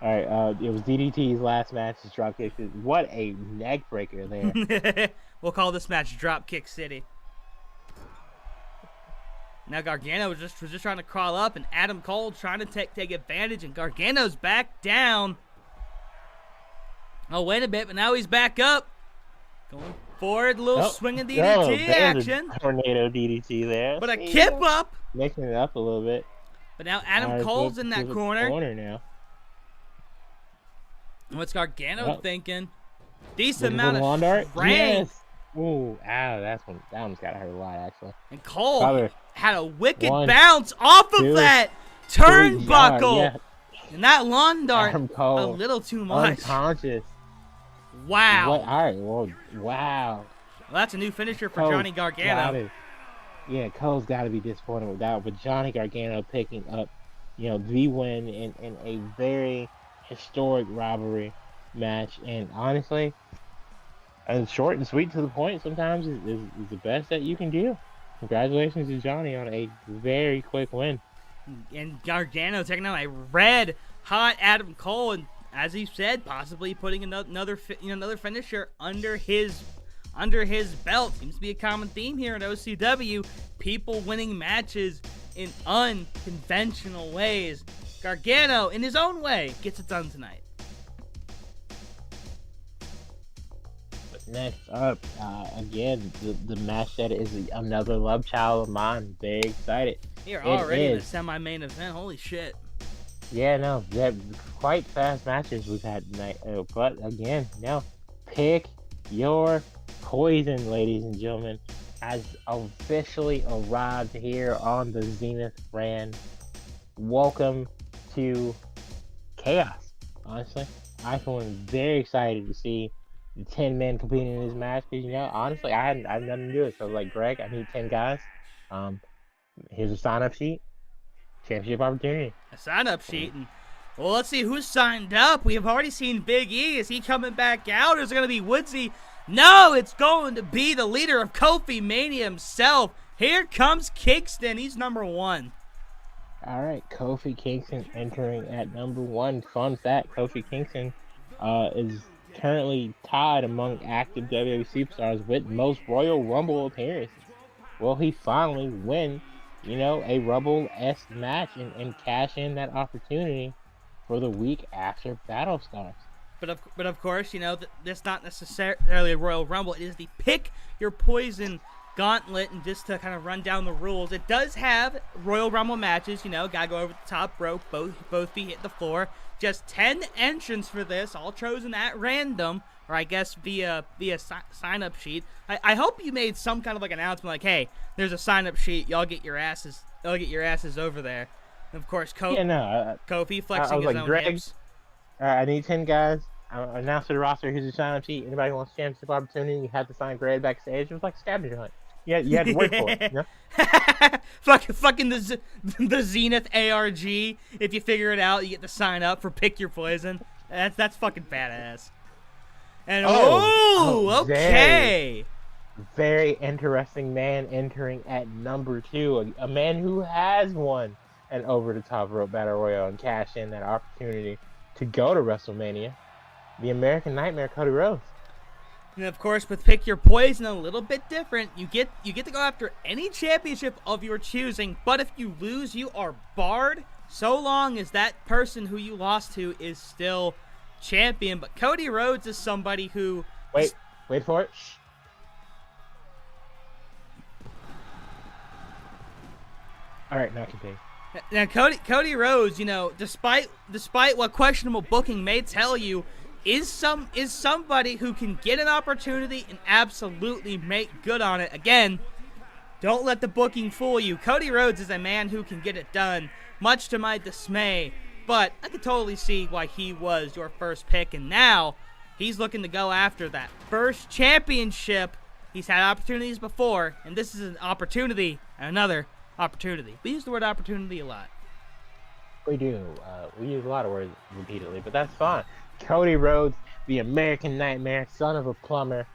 All right, it was DDT's last match. His dropkick. What a neck breaker there. We'll call this match Dropkick City. Now Gargano was just trying to crawl up, and Adam Cole trying to take advantage, and Gargano's back down. Oh, wait a bit, but now he's back up. Going forward, little swinging DDT action. Tornado DDT there. But a kip up. Mixing it up a little bit. But now Adam Cole's in that corner. Now. What's Gargano thinking? Decent amount of strength. Yes. Ooh, that one's gotta hurt a lot, actually. And Cole had a wicked bounce off of that turnbuckle. Yeah. And that lawn dart, a little too much. Unconscious. Wow. All right, well, wow. Well, that's a new finisher for Johnny Gargano. Yeah, Cole's got to be disappointed with that. But Johnny Gargano picking up, the win in a very historic rivalry match. And honestly, short and sweet to the point sometimes is the best that you can do. Congratulations to Johnny on a very quick win. And Gargano taking out a red hot Adam Cole, and as he said, possibly putting another finisher under his belt. Seems to be a common theme here at OCW. People winning matches in unconventional ways. Gargano, in his own way, gets it done tonight. Next up, again, the match that is another love child of mine. Very excited. You're already in the semi-main event. Holy shit. Yeah, no, quite fast matches we've had tonight. But again, pick your poison, ladies and gentlemen. has officially arrived here on the Zenith brand. Welcome to Chaos. Honestly, I am very excited to see the 10 men competing in this match because honestly, I had nothing to do with it. So like, Greg, I need 10 guys. Here's a sign up sheet. Championship opportunity. A sign-up sheet. And, well, let's see who's signed up. We have already seen Big E. Is he coming back out, or is it going to be Woodsy? No, it's going to be the leader of Kofi Mania himself. Here comes Kingston. He's number 1. All right, Kofi Kingston entering at number 1. Fun fact, Kofi Kingston is currently tied among active WWE superstars with most Royal Rumble appearances. Will he finally win, a Rumble-esque match and cash in that opportunity for the week after Battle starts? But of course, that's not necessarily a Royal Rumble. It is the Pick Your Poison gauntlet. And just to kind of run down the rules, it does have Royal Rumble matches. Gotta go over the top rope, both feet hit the floor. Just 10 entrants for this, all chosen at random, or I guess via sign-up sheet. I hope you made some kind of like announcement, like, hey, there's a sign-up sheet. Y'all get your asses over there. And of course, Kofi flexing his own hips. I need 10 guys. I announced to the roster, here's your sign-up sheet. Anybody who wants a championship opportunity, you have to sign Greg backstage. It was like a scavenger hunt. You had to work for it. Fucking the Zenith ARG. If you figure it out, you get to sign up for Pick Your Poison. That's fucking badass. And okay. Very interesting man entering at number 2. A man who has won an over-the-top rope battle royal and cashed in that opportunity to go to WrestleMania. The American Nightmare, Cody Rhodes. And of course, with Pick Your Poison, a little bit different. You get to go after any championship of your choosing, but if you lose, you are barred so long as that person who you lost to is still champion. But Cody Rhodes is somebody who... Wait for it. Shh. All right, now continue. Now, Cody Rhodes, despite what questionable booking may tell you, is somebody who can get an opportunity and absolutely make good on it. Again, don't let the booking fool you. Cody Rhodes is a man who can get it done, much to my dismay. But I could totally see why he was your first pick, and now he's looking to go after that first championship. He's had opportunities before, and this is an opportunity, another opportunity. We use the word opportunity a lot. We do. We use a lot of words repeatedly, but that's fine. Cody Rhodes, the American Nightmare, son of a plumber.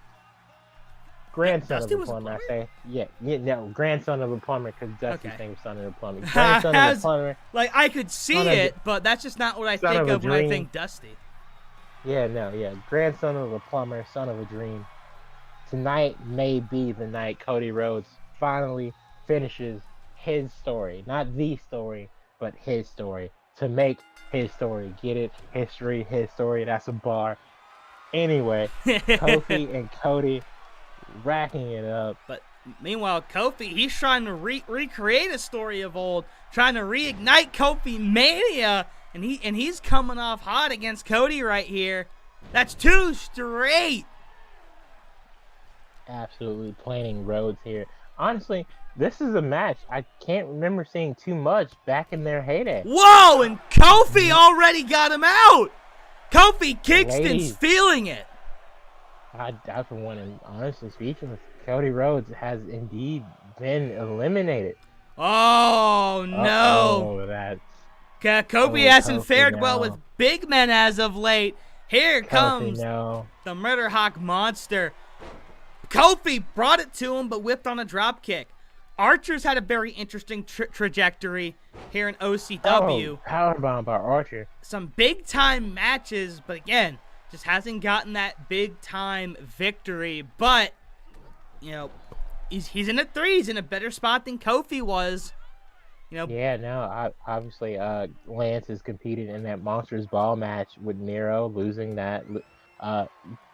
Grandson of a plumber, I say. No, grandson of a plumber, because Dusty's name was son of a plumber. Grandson of a plumber. Like, I could see it, but that's just not what I think of when I think Dusty. Grandson of a plumber, son of a dream. Tonight may be the night Cody Rhodes finally finishes his story. Not the story, but his story. To make his story. Get it? History, his story. That's a bar. Anyway, Kofi and Cody racking it up. But meanwhile, Kofi, he's trying to recreate a story of old, trying to reignite Kofi Mania, and he's coming off hot against Cody right here. That's 2 straight. Absolutely planning Rhodes here. Honestly, this is a match I can't remember seeing too much back in their heyday. Whoa, and Kofi already got him out. Kofi Kingston's feeling it. I for one am honestly speechless. Cody Rhodes has indeed been eliminated. Oh, no. Kofi hasn't fared well with big men as of late. Here comes the Murder Hawk Monster. Kofi brought it to him, but whipped on a drop kick. Archer's had a very interesting trajectory here in OCW. Powerbomb by Archer. Some big-time matches, but again, just hasn't gotten that big-time victory. But, he's in a 3. He's in a better spot than Kofi was. Obviously, Lance has competed in that Monsters Ball match with Miro, losing that.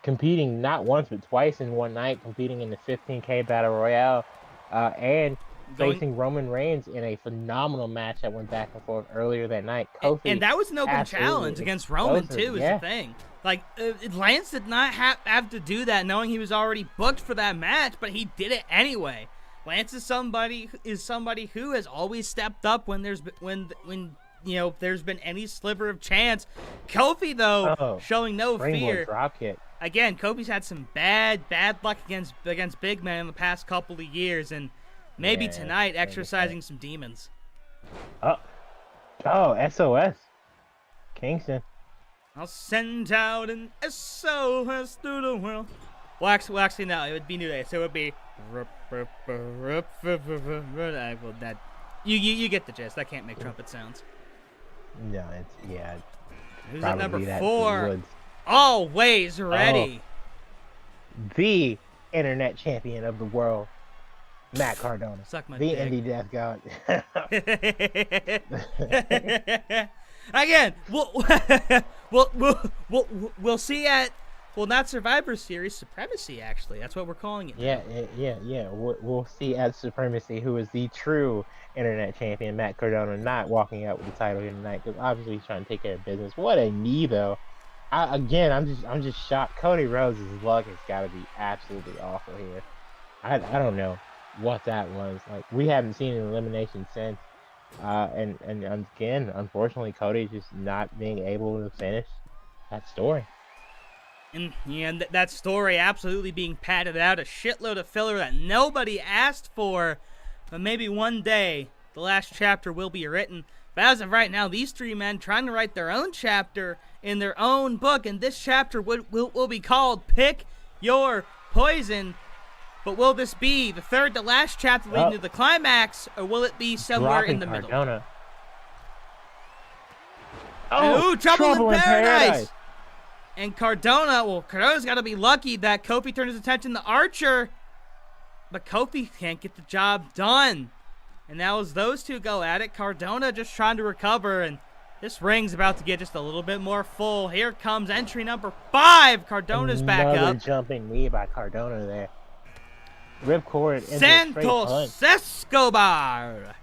Competing not once but twice in one night, competing in the 15K Battle Royale. And facing Roman Reigns in a phenomenal match that went back and forth earlier that night. Kofi, and that was an open challenge against Roman too. Is the thing. Like Lance did not have to do that, knowing he was already booked for that match, but he did it anyway. Lance is somebody who has always stepped up when there's been any sliver of chance. Kofi though, showing no fear. Drop kick. Again, Kofi's had some bad luck against big men in the past couple of years, and maybe tonight exercising some demons. Oh, SOS, Kingston. I'll send out an SOS through the world. Well, actually, no, it would be New Day, so it would be. You get the gist. I can't make trumpet sounds. No, it's Who's at number 4? Always ready. The internet champion of the world, Matt Cardona. Suck my dick. Indie Death God. Again, we'll see at not Survivor Series, Supremacy. Actually, that's what we're calling it. Yeah. We'll see at Supremacy who is the true internet champion, Matt Cardona, not walking out with the title here tonight because obviously he's trying to take care of business. What a knee though. I'm just shocked. Cody Rhodes' luck has got to be absolutely awful here. I don't know what that was. Like, we haven't seen an elimination since. And again, unfortunately, Cody's just not being able to finish that story. And that story absolutely being padded out, a shitload of filler that nobody asked for. But maybe one day, the last chapter will be written. But as of right now, these 3 men trying to write their own chapter in their own book, and this chapter will be called Pick Your Poison. But will this be the third to last chapter leading to the climax, or will it be somewhere in the middle? Trouble in Paradise! And Cardona's got to be lucky that Kofi turned his attention to Archer, but Kofi can't get the job done. And now as those two go at it, Cardona just trying to recover, and this ring's about to get just a little bit more full. Here comes entry number 5. Cardona's back up. Another jumping knee by Cardona there. Ripcord into Santos Escobar.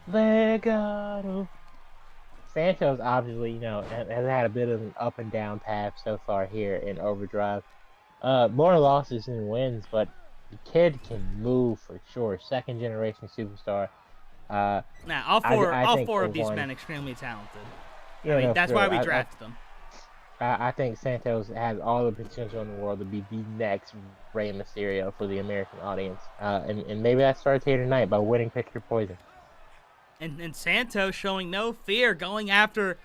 Legado. Santos obviously, has had a bit of an up and down path so far here in Overdrive. More losses than wins, but the kid can move for sure. Second generation superstar. All four of these men extremely talented. That's why we drafted them. I think Santos has all the potential in the world to be the next Rey Mysterio for the American audience. And maybe that starts here tonight by winning Pick Your Poison. And Santos showing no fear, going after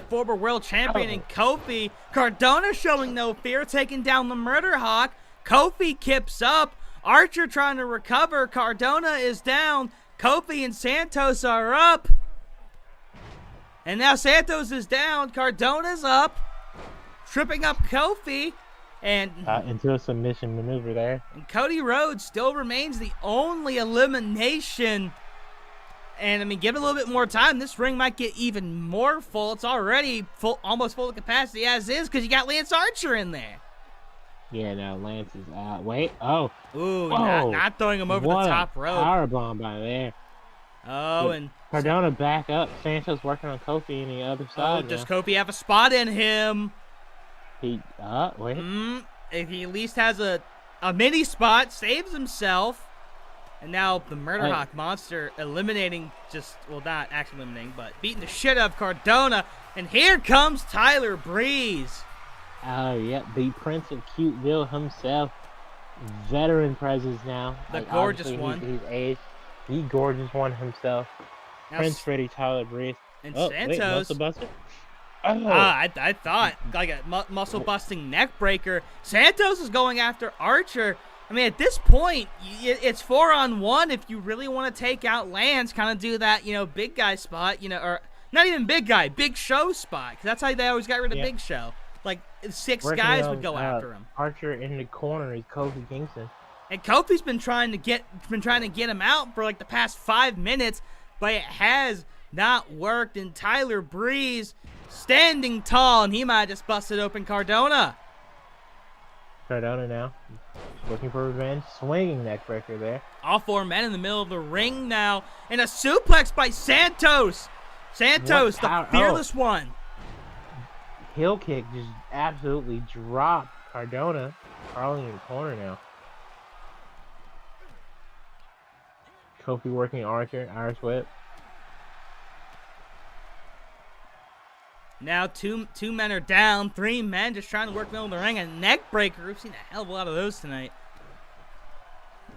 former world champion and Kofi. Cardona showing no fear, taking down the Murder Hawk. Kofi kips up. Archer trying to recover. Cardona is down. Kofi and Santos are up. And now Santos is down. Cardona's up. Tripping up Kofi. And into a submission maneuver there. And Cody Rhodes still remains the only elimination. And give it a little bit more time. This ring might get even more full. It's already full, almost full of capacity as is, because you got Lance Archer in there. Yeah, no, Lance is out. Wait, oh. Ooh, not throwing him over the top rope. Powerbomb by there. Oh, and Cardona back up. Santos working on Kofi on the other side. Does Kofi have a spot in him? Wait. If he at least has a mini spot, saves himself. And now the Murder Hawk monster eliminating, not actually eliminating, but beating the shit out of Cardona. And here comes Tyler Breeze. Oh, yeah, the Prince of Cuteville himself. Veteran presence now. The gorgeous one. He's aged. The gorgeous one himself. Now, Prince Freddie Tyler Breeze. And Santos. Wait, muscle buster? I thought like a muscle busting neck breaker. Santos is going after Archer. At this point, it's 4-on-1 if you really want to take out Lance, kind of do that, big guy spot, or not even big guy, big show spot, because that's how they always got rid of Big Show. Like, 6 guys would go after him. Archer in the corner is Kofi Kingston. And Kofi's been trying to get him out for like the past 5 minutes, but it has not worked. And Tyler Breeze standing tall, and he might have just busted open Cardona. Cardona now Looking for revenge. Swinging neck breaker there. All 4 men in the middle of the ring now. And a suplex by Santos. Santos, the fearless one. Heel kick just absolutely dropped Cardona. Crawling in the corner now. Kofi working Archer. Irish whip. Now two men are down. 3 men just trying to work middle of the ring. A neck breaker. We've seen a hell of a lot of those tonight.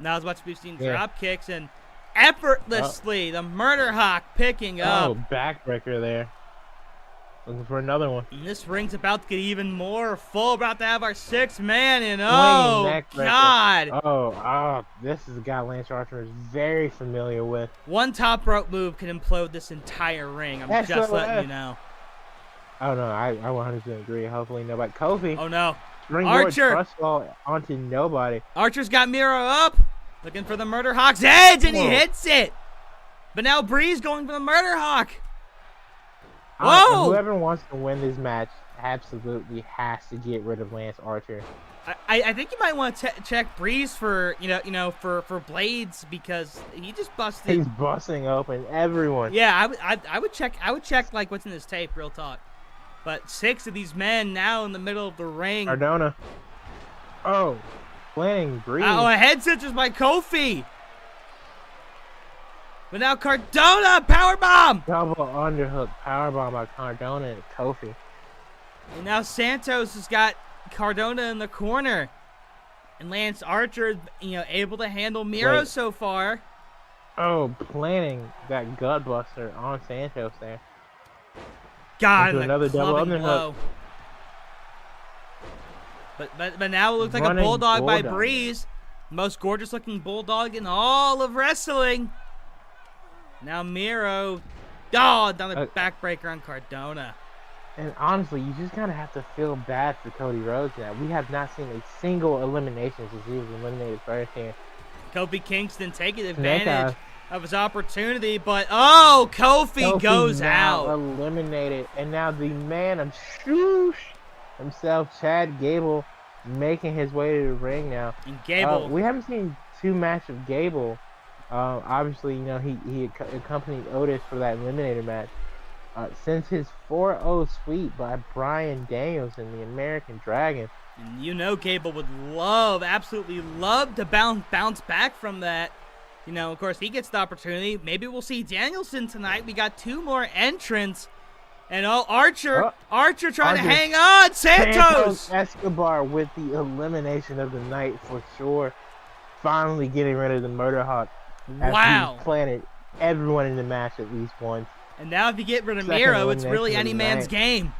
Now as much as we've seen drop kicks and effortlessly the Murder Hawk picking up. Oh, backbreaker there. Looking for another one. And this ring's about to get even more full. About to have our 6th man. And oh, God. Oh, this is a guy Lance Archer is very familiar with. One top rope move can implode this entire ring. I'm just letting you know. Oh, no, I 100% agree. Hopefully nobody. Kofi. Oh, no. Archer. Trust fall onto nobody. Archer's got Miro up. Looking for the Murder Hawk's edge, and he hits it. But now Breeze going for the Murder Hawk. Whoa! Whoever wants to win this match absolutely has to get rid of Lance Archer. I think you might want to check Breeze for for blades because he just busted. He's busting open everyone. Yeah, I would check like what's in this tape. Real talk. But 6 of these men now in the middle of the ring. Cardona. Oh, planning Breeze. Oh, a head scissors by Kofi. But now Cardona, powerbomb! Double underhook powerbomb by Cardona and Kofi. And now Santos has got Cardona in the corner. And Lance Archer is, able to handle Miro so far. Oh, planning that gut buster on Santos there. God, another double underhook. But now it looks like a bulldog by Breeze. Most gorgeous looking bulldog in all of wrestling. Now Miro, down the backbreaker on Cardona. And honestly, you just kind of have to feel bad for Cody Rhodes now. We have not seen a single elimination since he was eliminated first here. Kofi Kingston taking advantage of his opportunity, but Kofi goes out. Eliminated, and now the man of Shoosh himself, Chad Gable, making his way to the ring now. And Gable, we haven't seen too much of Gable. Obviously, he accompanied Otis for that eliminator match. Since his 4-0 sweep by Bryan Danielson, the American Dragon. And Gable would absolutely love to bounce back from that. Of course, he gets the opportunity. Maybe we'll see Danielson tonight. We got 2 more entrants. And Archer trying to hang on. Santos Escobar with the elimination of the night for sure. Finally getting rid of the Murder Hawk. Wow. He planted everyone in the match at least once. And now if you get rid of Miro, it's really any man's game.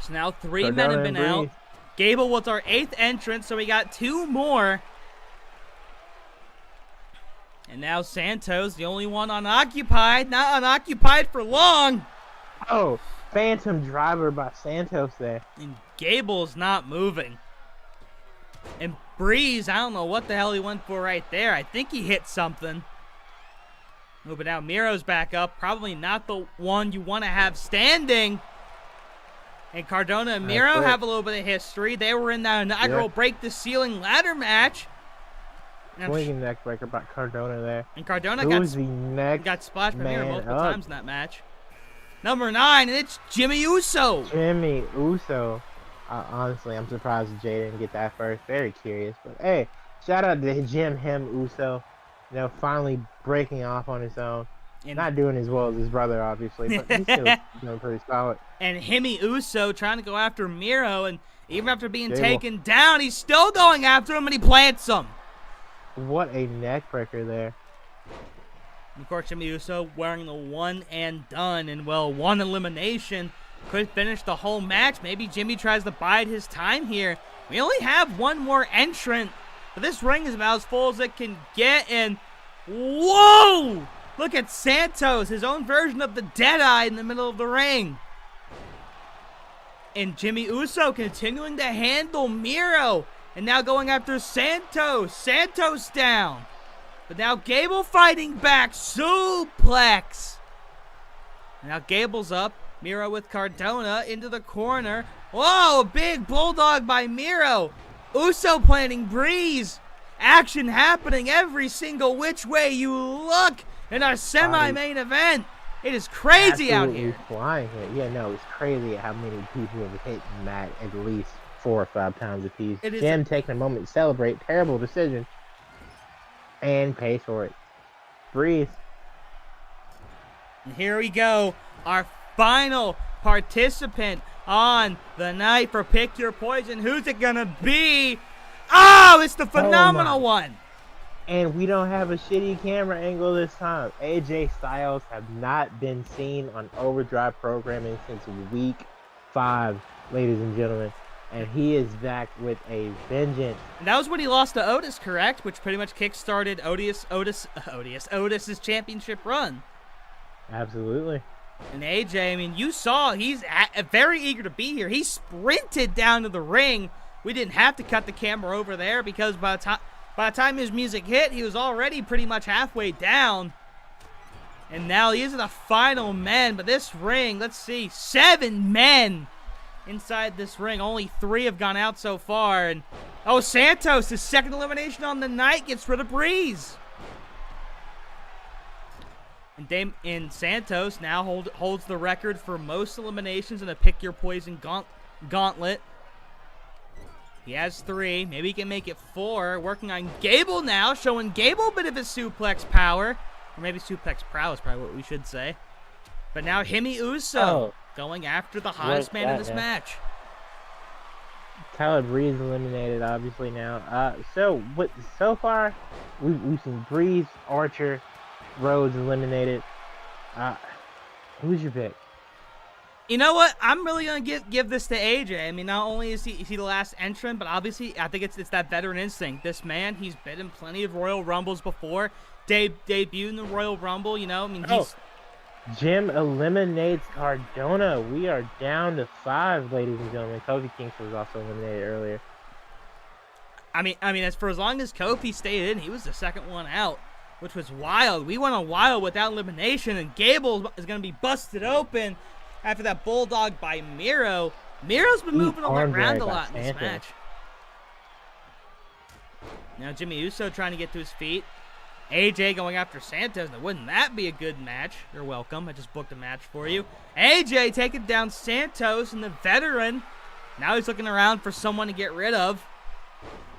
So now 3 men have been out. Gable was our 8th entrance, so we got 2 more. And now Santos, the only one unoccupied. Not unoccupied for long. Oh, phantom driver by Santos there. And Gable's not moving. And Breeze, I don't know what the hell he went for right there. I think he hit something. Oh, but now Miro's back up. Probably not the one you want to have standing. And Cardona and Miro have a little bit of history. They were in that inaugural Break the Ceiling ladder match. Swinging neck breaker by Cardona there. And Cardona got splashed by Miro multiple times in that match. Number 9, and it's Jimmy Uso. Jimmy Uso. Honestly, I'm surprised Jay didn't get that first. Very curious. But, hey, shout out to Him Uso. Finally breaking off on his own. And not doing as well as his brother, obviously, but he's still doing pretty solid. And Himmy Uso trying to go after Miro, and even after being taken down, he's still going after him, and he plants him. What a neck breaker there. And of course, Jimmy Uso wearing the one and done, and one elimination could finish the whole match. Maybe Jimmy tries to bide his time here. We only have 1 more entrant, but this ring is about as full as it can get, and whoa! Look at Santos, his own version of the Deadeye in the middle of the ring. And Jimmy Uso continuing to handle Miro. And now going after Santos. Santos down. But now Gable fighting back. Suplex. Now Gable's up. Miro with Cardona into the corner. Whoa, a big bulldog by Miro. Uso planting Breeze. Action happening every single which way you look in our semi-main event. It is crazy out here. Flying here. Yeah, no, it's crazy how many people have hit Matt at least 4 or 5 times apiece. Jim taking a moment to celebrate. Terrible decision. And pays for it. Breeze. And here we go. Our final participant on the night for Pick Your Poison. Who's it going to be? Oh, it's the phenomenal one. And we don't have a shitty camera angle this time. AJ Styles have not been seen on Overdrive programming since week 5, ladies and gentlemen. And he is back with a vengeance. And that was when he lost to Otis, correct? Which pretty much kick-started Otis's championship run. Absolutely. And AJ, I mean, you saw he's very eager to be here. He sprinted down to the ring. We didn't have to cut the camera over there because by the time his music hit, he was already pretty much halfway down. And now he is the final men. But this ring, let's see, 7 men inside this ring. Only 3 have gone out so far. And oh, Santos, his second elimination on the night, gets rid of Breeze. And Santos now holds the record for most eliminations in a Pick Your Poison gauntlet. He has 3. Maybe he can make it 4. Working on Gable now, showing Gable a bit of his suplex power. Or maybe suplex prowess, probably what we should say. But now Himi Uso going after the hottest man in this match. Tyler Breeze eliminated, obviously, now. So far, we've seen Breeze, Archer, Rhodes eliminated. Who's your pick? You know what? I'm really gonna give this to AJ. I mean, not only is he the last entrant, but obviously I think it's that veteran instinct. This man, he's been in plenty of Royal Rumbles before. Debuted in the Royal Rumble. You know, I mean, Jim eliminates Cardona. We are down to 5, ladies and gentlemen. Kofi Kingston was also eliminated earlier. I mean, as long as Kofi stayed in, he was the second one out, which was wild. We went a while without elimination, and Gable is going to be busted open after that bulldog by Miro. Miro's been moving around a lot in this match. Now Jimmy Uso trying to get to his feet. AJ going after Santos. Now, wouldn't that be a good match? You're welcome. I just booked a match for you. AJ taking down Santos and the veteran. Now he's looking around for someone to get rid of.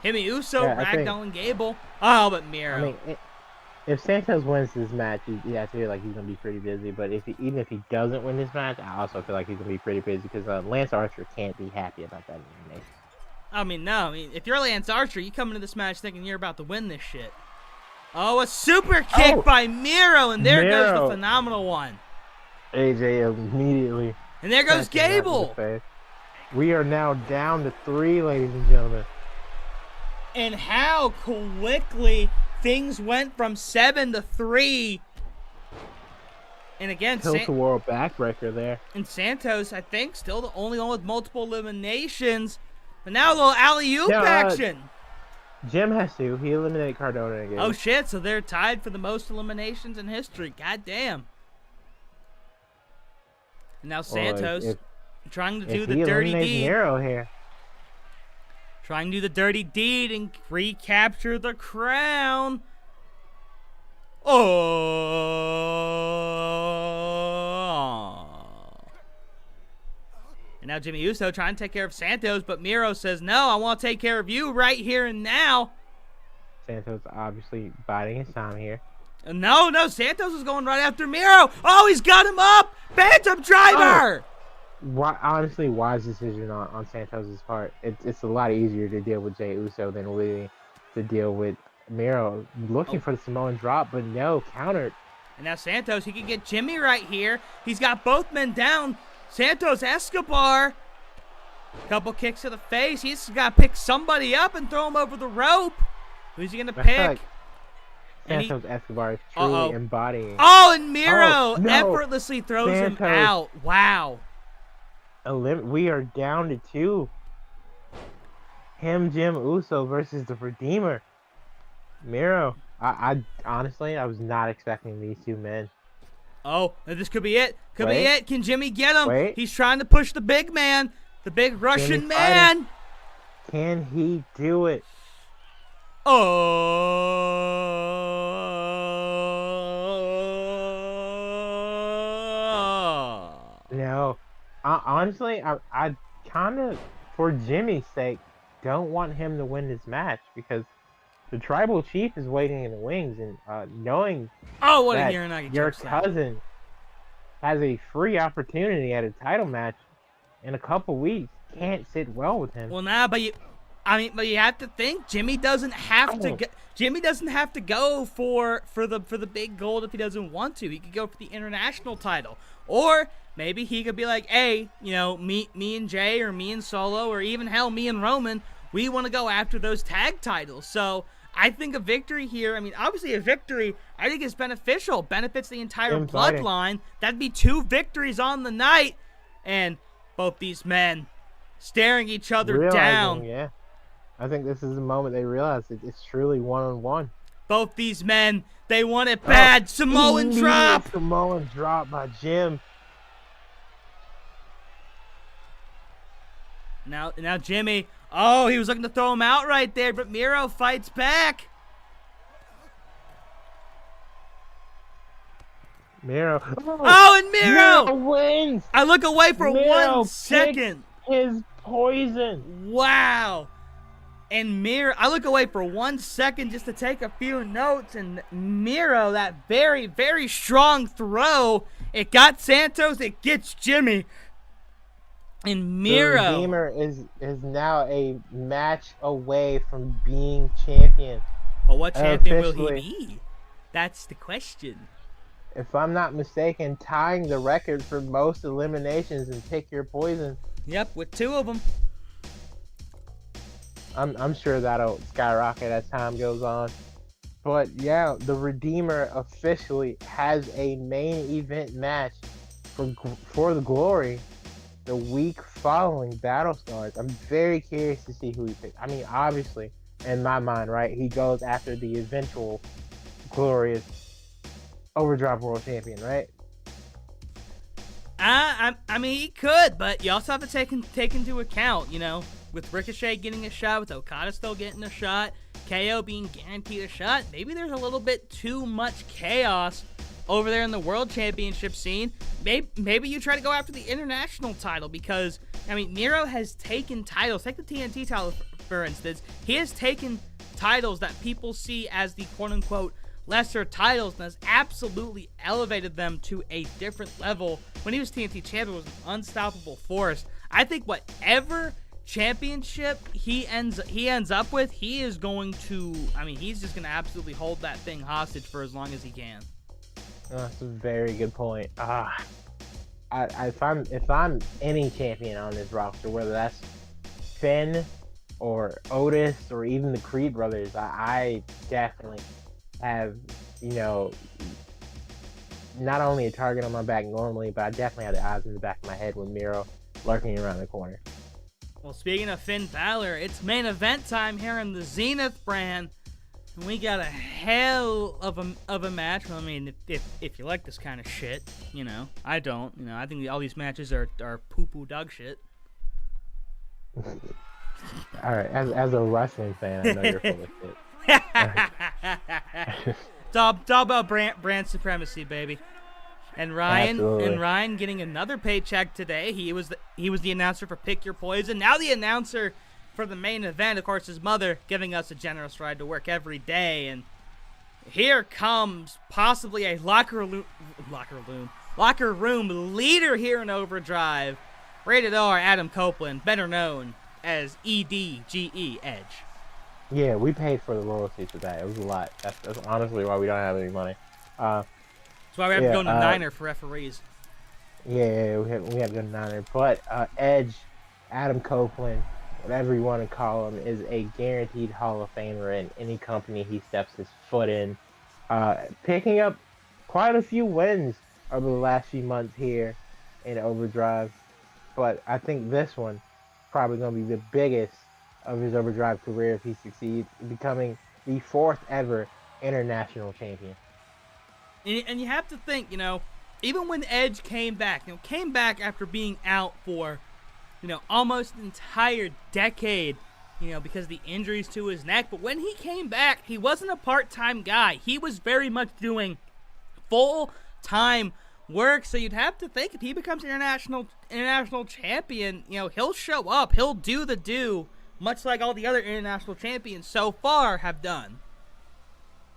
Himi Uso, ragdolling Gable. Oh, but Miro. I mean, if Santos wins this match, I feel like he's going to be pretty busy. But even if he doesn't win this match, I also feel like he's going to be pretty busy because Lance Archer can't be happy about that elimination. I mean, no. I mean, if you're Lance Archer, you come into this match thinking you're about to win this shit. Oh, a super kick by Miro, and there goes the phenomenal one. AJ immediately. And there goes Gable. We are now down to 3, ladies and gentlemen. And how quickly things went from 7 to 3. And again, Tilt-a-world backbreaker there. And Santos, I think, still the only one with multiple eliminations. But now a little alley-oop action. Jim has to. He eliminated Cardona again. Oh, shit. So they're tied for the most eliminations in history. God damn. And now Santos trying to do the dirty deed. Miro here. Trying to do the dirty deed and recapture the crown. Oh. And now Jimmy Uso trying to take care of Santos, but Miro says, no, I want to take care of you right here and now. Santos obviously biding his time here. No, Santos is going right after Miro. Oh, he's got him up. Phantom Driver. Honestly, wise decision on Santos' part. It's a lot easier to deal with Jey Uso than really to deal with Miro. Looking for the Samoan drop, but no, countered. And now Santos, he can get Jimmy right here. He's got both men down. Santos Escobar. Couple kicks to the face. He's got to pick somebody up and throw him over the rope. Who's he going to pick? Like Santos Escobar is truly embodying. Oh, and Miro effortlessly throws him out. Wow. We are down to 2. Jim Uso versus the Redeemer. Miro. I honestly, I was not expecting these 2 men Oh, this could be it. Could be Wait. it. Can Jimmy get him? Wait. He's trying to push the big man. The big Russian man. Can he do it? Oh. No. Honestly, I kind of, for Jimmy's sake, don't want him to win this match because the tribal chief is waiting in the wings, and knowing Oh, what a that Uranagi your chokeslam. cousin has a free opportunity at a title match in a couple weeks can't sit well with him. Well, nah, but you have to think Jimmy doesn't have to. Jimmy doesn't have to go for the big gold if he doesn't want to. He could go for the international title, or maybe he could be like, hey, me and Jay, or me and Solo, or even hell, me and Roman, we want to go after those tag titles. So I think a victory here, obviously a victory, I think is beneficial, benefits the entire bloodline. That'd be 2 victories on the night, and both these men staring each other down. Yeah, I think this is the moment they realize it's truly one-on-one. Both these men, they want it bad. Samoan drop. Samoan drop by Jim. Now Jimmy. Oh, he was looking to throw him out right there, but Miro fights back. Miro. Oh, and Miro wins. I look away for Miro 1 second. His poison. Wow. And Miro, I look away for 1 second just to take a few notes, and Miro, that very, very strong throw, it got Santos, it gets Jimmy. And Miro. The Redeemer is now a match away from being champion. Well, what champion will he be? That's the question. If I'm not mistaken, tying the record for most eliminations in Pick Your Poison. Yep, with 2 of them. I'm sure that'll skyrocket as time goes on. But yeah, the Redeemer officially has a main event match for the Glory the week following Battle Stars. I'm very curious to see who he picks. Obviously, in my mind, right, he goes after the eventual glorious Overdrive World Champion, right? He could, but you also have to take into account, with Ricochet getting a shot, with Okada still getting a shot, KO being guaranteed a shot, maybe there's a little bit too much chaos over there in the World Championship scene. Maybe you try to go after the international title, because, Miro has taken titles. Take the TNT title, for instance. He has taken titles that people see as the quote-unquote lesser titles and has absolutely elevated them to a different level. When he was TNT champion, was an unstoppable force. I think whatever championship he ends up with, he is going to, he's just going to absolutely hold that thing hostage for as long as he can. That's a very good point. If I'm any champion on this roster, whether that's Finn or Otis or even the Creed brothers, I definitely have, not only a target on my back normally, but I definitely have the eyes in the back of my head with Miro lurking around the corner. Well, speaking of Finn Balor, it's main event time here in the Zenith brand. And we got a hell of a match. Well, if you like this kind of shit, I don't. I think all these matches are poo-poo dog shit. All right, as a wrestling fan, I know you're full of shit. It's all about brand supremacy, baby. And Ryan getting another paycheck today. He was the announcer for Pick Your Poison. Now the announcer for the main event. Of course, his mother giving us a generous ride to work every day. And here comes possibly a locker room leader here in Overdrive. Rated R, Adam Copeland, better known as EDGE Edge. Yeah, we paid for the royalties for that. It was a lot. That's honestly why we don't have any money. That's why we have to go to Niner for referees. Yeah, we have to go to Niner. But Edge, Adam Copeland, whatever you want to call him, is a guaranteed Hall of Famer in any company he steps his foot in. Picking up quite a few wins over the last few months here in Overdrive. But I think this one probably going to be the biggest of his Overdrive career if he succeeds, becoming the 4th ever international champion. And you have to think, even when Edge came back, came back after being out for, almost an entire decade, because of the injuries to his neck. But when he came back, he wasn't a part-time guy. He was very much doing full-time work. So you'd have to think if he becomes international champion, he'll show up. He'll do the do, much like all the other international champions so far have done.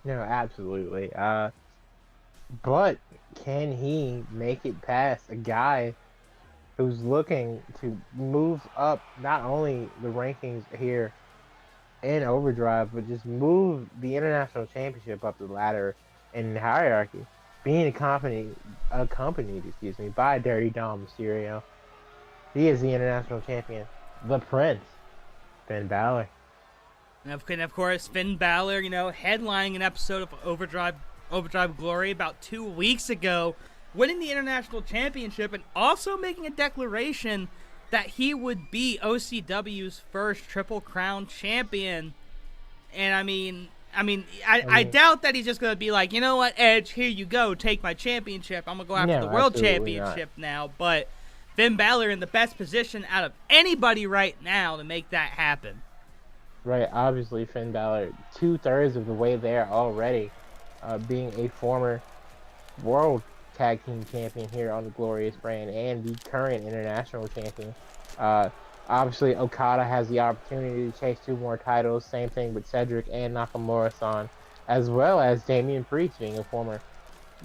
No, absolutely. But can he make it past a guy who's looking to move up not only the rankings here in Overdrive, but just move the International Championship up the ladder in the hierarchy, being accompanied by Dirty Dom Mysterio. He is the International Champion, the Prince, Finn Balor. And of course, Finn Balor, headlining an episode of Overdrive Glory about 2 weeks ago, winning the International Championship and also making a declaration that he would be OCW's first Triple Crown champion. And I doubt that he's just going to be like, you know what, Edge, here you go, take my championship. I'm going to go after the World Championship now. But Finn Balor in the best position out of anybody right now to make that happen. Right, obviously Finn Balor 2/3 of the way there already, being a former World Tag Team Champion here on the Glorious brand and the current International Champion. Obviously Okada has the opportunity to chase 2 more titles, same thing with Cedric and Nakamura-san, as well as Damian Priest being a former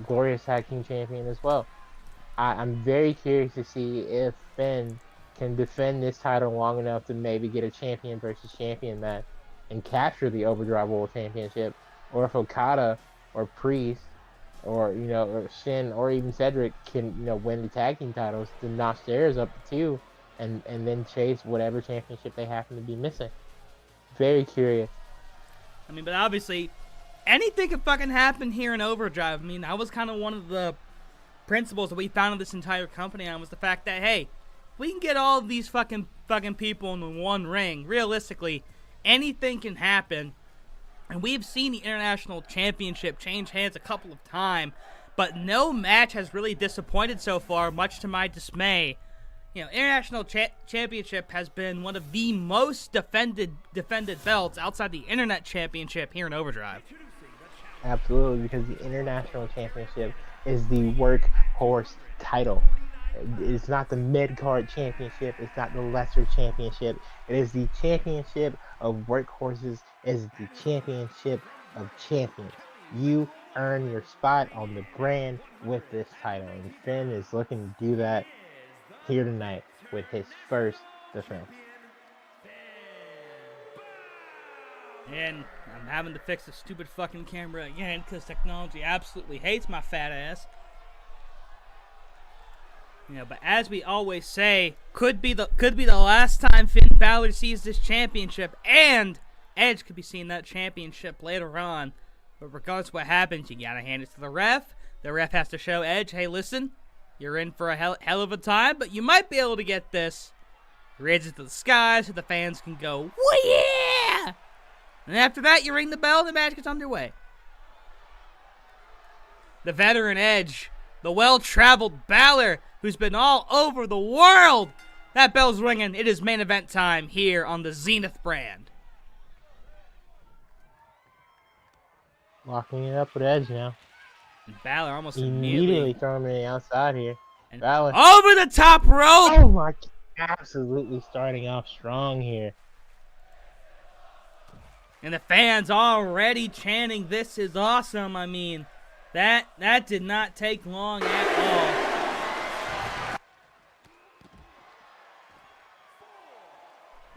Glorious Tag Team Champion as well. I'm very curious to see if Finn can defend this title long enough to maybe get a champion versus champion match and capture the Overdrive World Championship, or if Okada or Priest or or Shin or even Cedric can win the tag team titles to notch theirs up to 2 and then chase whatever championship they happen to be missing. Very curious. But obviously anything could fucking happen here in Overdrive. That was kind of one of the principles that we founded this entire company on, was the fact that, hey, we can get all of these fucking people in one ring. Realistically, anything can happen. And we've seen the International Championship change hands a couple of times, but no match has really disappointed so far, much to my dismay. International Championship has been one of the most defended belts outside the Internet Championship here in Overdrive. Absolutely, because the International Championship is the workhorse title. It's not the mid-card championship. It's not the lesser championship. It is the championship of workhorses. It is the championship of champions. You earn your spot on the brand with this title. And Finn is looking to do that here tonight with his first defense. And I'm having to fix the stupid fucking camera again because technology absolutely hates my fat ass. But as we always say, could be the last time Finn Balor sees this championship, and Edge could be seeing that championship later on. But regardless of what happens, you gotta hand it to the ref. The ref has to show Edge, hey, listen, you're in for a hell of a time, but you might be able to get this. Raise it to the sky so the fans can go, "Woo yeah!" And after that, you ring the bell and the match gets underway. The veteran Edge, the well-traveled Balor, who's been all over the world. That bell's ringing. It is main event time here on the Zenith brand. Locking it up with Edge now. And Balor almost immediately throwing me outside here. And Balor over the top rope. Oh my! Absolutely starting off strong here. And the fans already chanting, "This is awesome." That did not take long at all.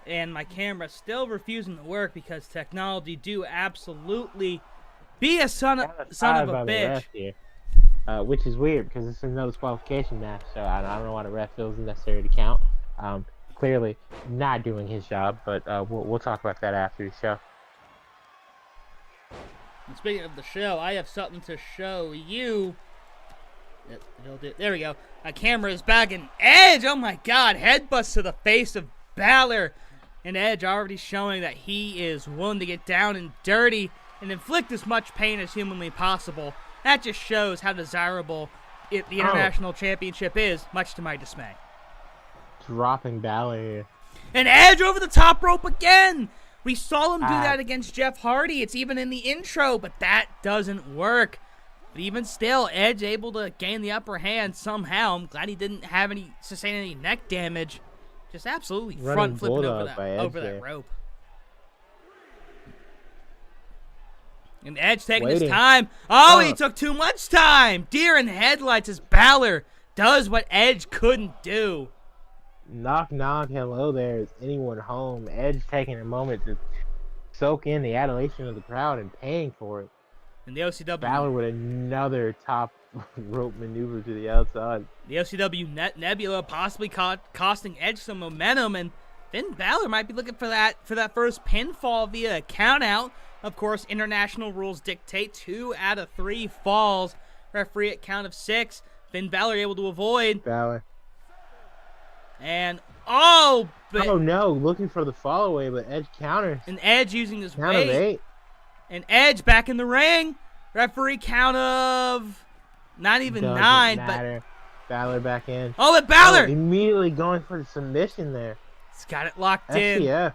And my camera's still refusing to work because technology do absolutely be a son of a bitch. Here, which is weird because this is no disqualification match, so I don't know why the ref feels necessary to count. Clearly not doing his job, but we'll talk about that after the show. And speaking of the show, I have something to show you. There we go. My camera is back, and Edge, oh my god, headbutts to the face of Balor. And Edge already showing that he is willing to get down and dirty and inflict as much pain as humanly possible. That just shows how desirable the International Championship is, much to my dismay. Dropping Balor here. And Edge over the top rope again. We saw him do that against Jeff Hardy. It's even in the intro, but that doesn't work. But even still, Edge able to gain the upper hand somehow. I'm glad he didn't sustain any neck damage. Just absolutely front flipping over that rope. And Edge taking his time. Oh, he took too much time. Deer in headlights as Balor does what Edge couldn't do. Knock, knock, hello there. Is anyone home? Edge taking a moment to soak in the adulation of the crowd and paying for it. And the OCW... Balor with another top rope maneuver to the outside. The OCW Nebula possibly costing Edge some momentum, and Finn Balor might be looking for that first pinfall via a countout. Of course, international rules dictate 2 out of 3 falls. Referee at count of 6. Finn Balor able to avoid. Balor. And, oh no, looking for the fall away, but Edge counters. And Edge using his count weight. Of 8. And Edge back in the ring. Referee count of not even Doesn't 9. Matter. But Balor back in. Oh, but Balor! Immediately going for the submission there. He's got it locked in. Yeah.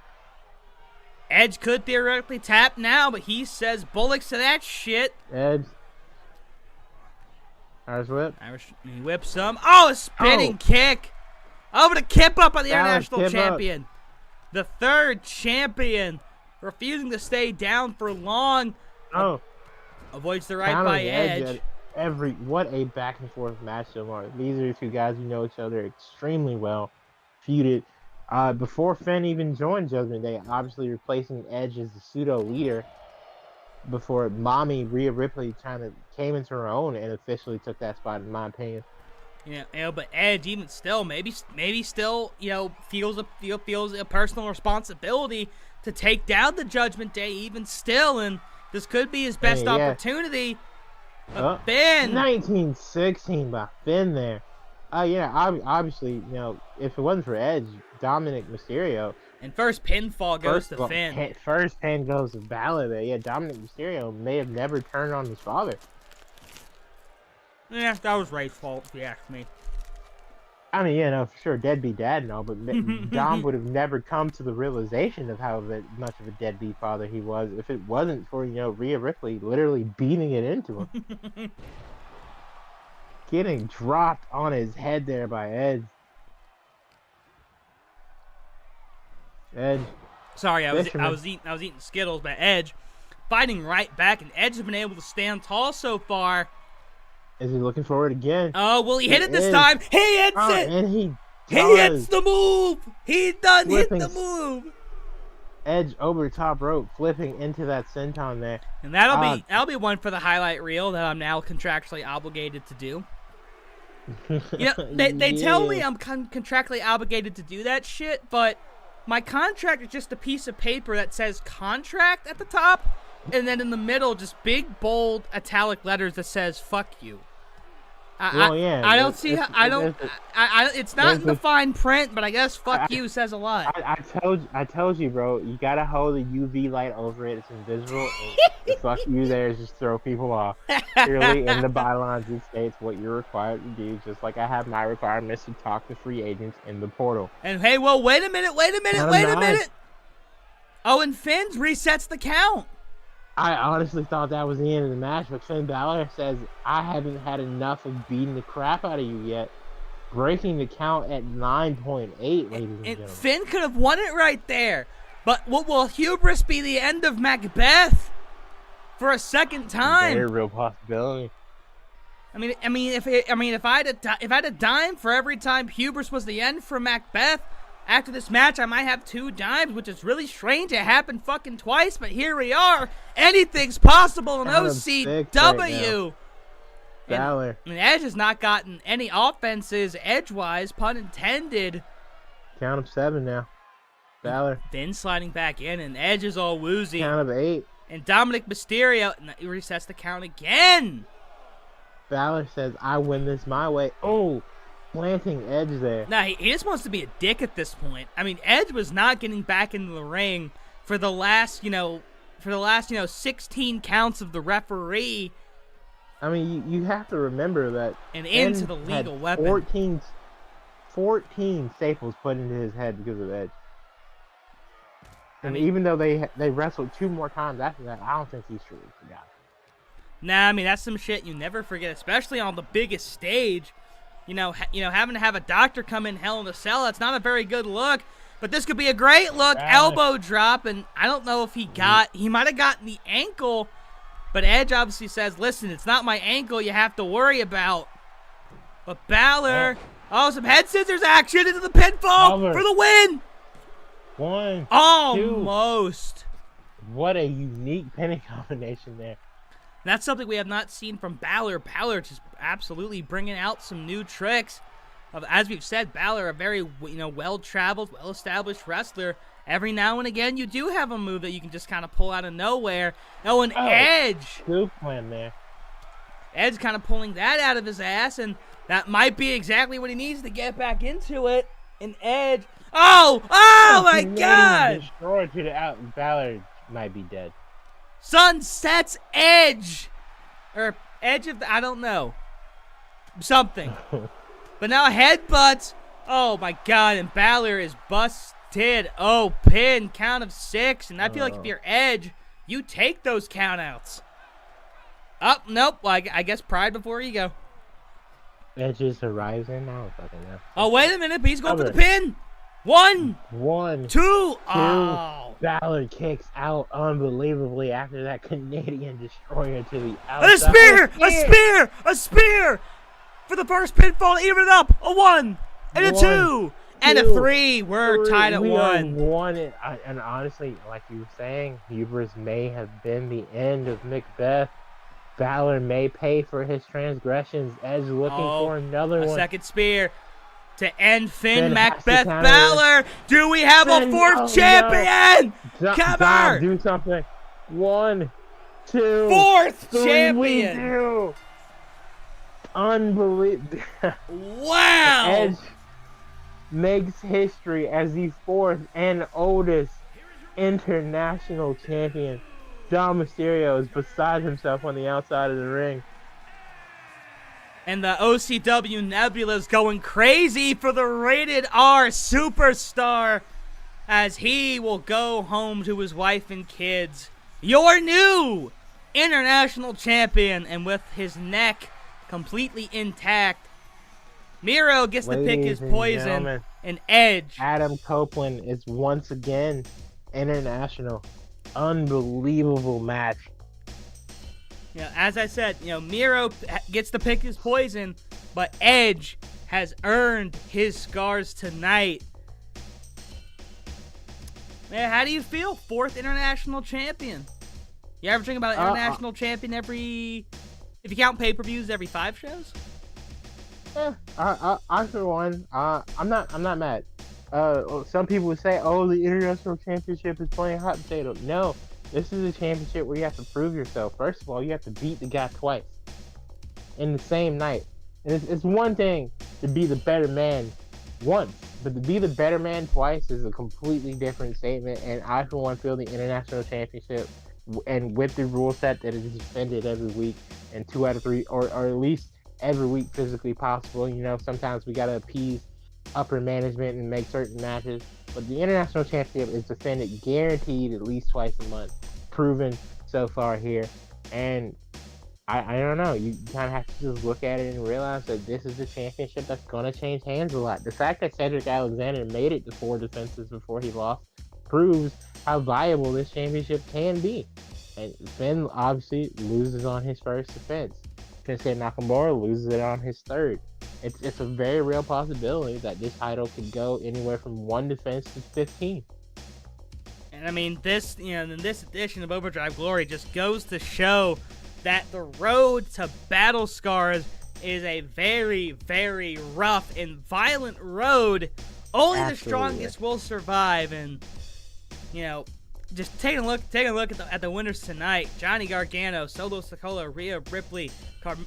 Edge could theoretically tap now, but he says bullocks to that shit. Edge. Irish whip. He whips some. Oh, a spinning kick. Over to kip up on the international champion. The 3rd champion. Refusing to stay down for long. Avoids the right by Edge. What a back and forth match so far. These are 2 guys who know each other extremely well. Feuded. Before Finn even joined Judgment Day, obviously replacing Edge as the pseudo leader. Before Mommy Rhea Ripley came into her own and officially took that spot, in my opinion. But Edge, even still, maybe still, feels a personal responsibility to take down the Judgment Day, even still, and this could be his best opportunity. Finn. 1916 by Finn there. Obviously, if it wasn't for Edge, Dominic Mysterio. And first pinfall goes to Finn. First pin goes to Balor there. Yeah, Dominic Mysterio may have never turned on his father. Yeah, that was Ray's fault, if you ask me. I mean, for sure, deadbeat dad and all, but Dom would have never come to the realization of how much of a deadbeat father he was if it wasn't for, Rhea Ripley literally beating it into him. Getting dropped on his head there by Edge. Sorry, I was eating Skittles, but Edge fighting right back, and Edge has been able to stand tall so far. Is he looking for it again? Oh, will he hit it this time? He hits it! And he hits the move! He done hit the move! Edge over the top rope, flipping into that senton there. And that'll be one for the highlight reel that I'm now contractually obligated to do. They tell me I'm contractually obligated to do that shit, but my contract is just a piece of paper that says contract at the top, and then in the middle, just big, bold, italic letters that says "fuck you." I don't see how. It's not in the fine print, but I guess "fuck you" says a lot. I told you, bro. You gotta hold a UV light over it. It's invisible. The "fuck you" there is just throw people off. Clearly, in the bylines, it states what you're required to do. Just like I have my requirements to talk to free agents in the portal. And hey, well, wait a minute. Oh, and Finn resets the count. I honestly thought that was the end of the match, but Finn Balor says, I haven't had enough of beating the crap out of you yet. Breaking the count at 9.8, ladies and gentlemen. Finn could have won it right there. But will hubris be the end of Macbeth for a second time? Very real possibility. If I had a dime for every time hubris was the end for Macbeth, after this match, I might have 2 dimes, which is really strange. It happened fucking twice, but here we are. Anything's possible in OCW. Balor. And Edge has not gotten any offenses edgewise, pun intended. Count of 7 now. Balor. Finn sliding back in, and Edge is all woozy. Count of 8. And Dominic Mysterio resets the count again. Balor says, I win this my way. Oh, planting Edge there. Nah, he just wants to be a dick at this point. I mean, Edge was not getting back into the ring for the last 16 counts of the referee. I mean, you have to remember that And into Ben the had legal weapon. 14 staples put into his head because of Edge. And I mean, even though they wrestled 2 more times after that, I don't think he's truly forgot. Nah, I mean, that's some shit you never forget, especially on the biggest stage. Having to have a doctor come in Hell in a Cell, that's not a very good look. But this could be a great look. Elbow drop, and I don't know if he might have gotten the ankle, but Edge obviously says, listen, it's not my ankle you have to worry about. But Balor, some head scissors action into the pinfall for the win. 1, almost. 2. What a unique pinning combination there. That's something we have not seen from Balor. Balor just absolutely bringing out some new tricks. As we've said, Balor, a very well-traveled, well-established wrestler. Every now and again, you do have a move that you can just kind of pull out of nowhere. Edge. Good plan there. Edge kind of pulling that out of his ass, and that might be exactly what he needs to get back into it. And Edge. Oh my God! Destroyed to the out. Balor might be dead. Sunsets Edge. Or Edge of I don't know. Something. But now headbutts. Oh my God, and Balor is busted. Oh, pin, count of 6. And I feel like if you're Edge, you take those countouts. Nope. Well, I guess pride before ego. Edge's horizon. I don't fucking know. Oh, wait a minute. But he's going for the pin. 1, 2. Oh. Balor kicks out unbelievably after that Canadian destroyer to the outside. A spear for the first pinfall to even it up. A 1 and a 2 and a 3. We're tied at 1. And honestly, like you were saying, Hubris may have been the end of Macbeth. Balor may pay for his transgressions. Edge looking for another one. A second spear to end Finn Macbeth Balor. Do we have a 4th champion? Come on. Do something. 1, 2. 4th champion. We do. Unbelievable. Wow. Edge makes history as the 4th and oldest international champion. Dom Mysterio is beside himself on the outside of the ring. And the OCW Nebula's going crazy for the Rated R Superstar as he will go home to his wife and kids. Your new international champion, and with his neck completely intact. Miro gets to pick his poison, and Edge. Adam Copeland is once again international. Unbelievable match. As I said, Miro gets to pick his poison, but Edge has earned his scars tonight. Man, how do you feel? 4th international champion. You averaging about an international champion every, if you count pay-per-views, every 5 shows? I for one, I'm not mad. Some people would say, the international championship is playing hot potato. No. This is a championship where you have to prove yourself. First of all, you have to beat the guy twice in the same night. And it's one thing to be the better man once, but to be the better man twice is a completely different statement. And I, for one, feel the international championship, and with the rule set that is defended every week, and 2 out of 3, or at least every week physically possible. Sometimes we gotta appease upper management and make certain matches. But the international championship is defended guaranteed at least twice a month. Proven so far here. And I don't know. You kind of have to just look at it and realize that this is a championship that's going to change hands a lot. The fact that Cedric Alexander made it to 4 defenses before he lost proves how viable this championship can be. And Finn obviously loses on his first defense. Shinsuke Nakamura loses it on his 3rd. It's a very real possibility that this title could go anywhere from 1 defense to 15. And I mean, this edition of Overdrive Glory just goes to show that the road to Battle Scars is a very, very rough and violent road. Only the strongest will survive. And just taking a look at the winners tonight: Johnny Gargano, Solo Sikoa, Rhea Ripley,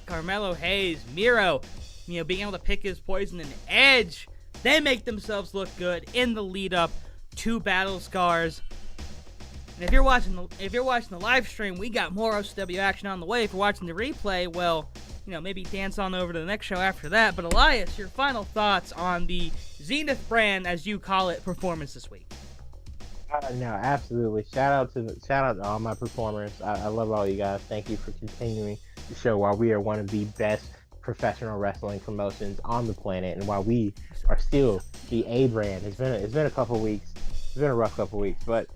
Carmelo Hayes, Miro. Being able to pick his poison, and Edge, they make themselves look good in the lead up to Battle Scars. And if you're watching the live stream, we got more OCW action on the way. If you're watching the replay, well, maybe dance on over to the next show after that. But Elias, your final thoughts on the Zenith brand, as you call it, performance this week? No, absolutely. Shout out to all my performers. I love all you guys. Thank you for continuing to show why we are one of the best professional wrestling promotions on the planet, and why we are still the A brand. It's been a couple weeks. It's been a rough couple weeks, but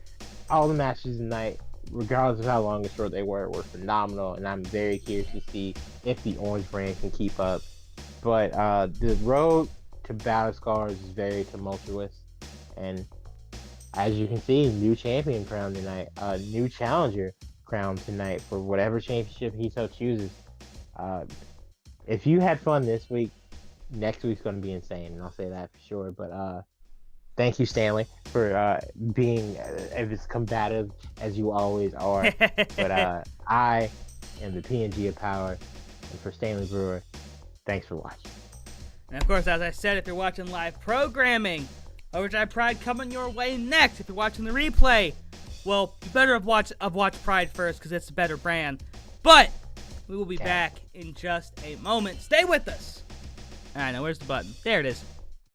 all the matches tonight, regardless of how long or short they were phenomenal, and I'm very curious to see if the Orange brand can keep up. But the road to Battle Scars is very tumultuous, and as you can see, new champion crowned tonight, new challenger crowned tonight for whatever championship he so chooses. If you had fun this week, next week's going to be insane, and I'll say that for sure. But thank you, Stanley, for being as combative as you always are. But I am the PNG of Power, and for Stanley Brewer, thanks for watching. And of course, as I said, if you're watching live programming, Overdrive Pride coming your way next. If you're watching the replay, well, you better have watched Pride first, because it's a better brand. But we will be back in just a moment. Stay with us. All right, now where's the button? There it is.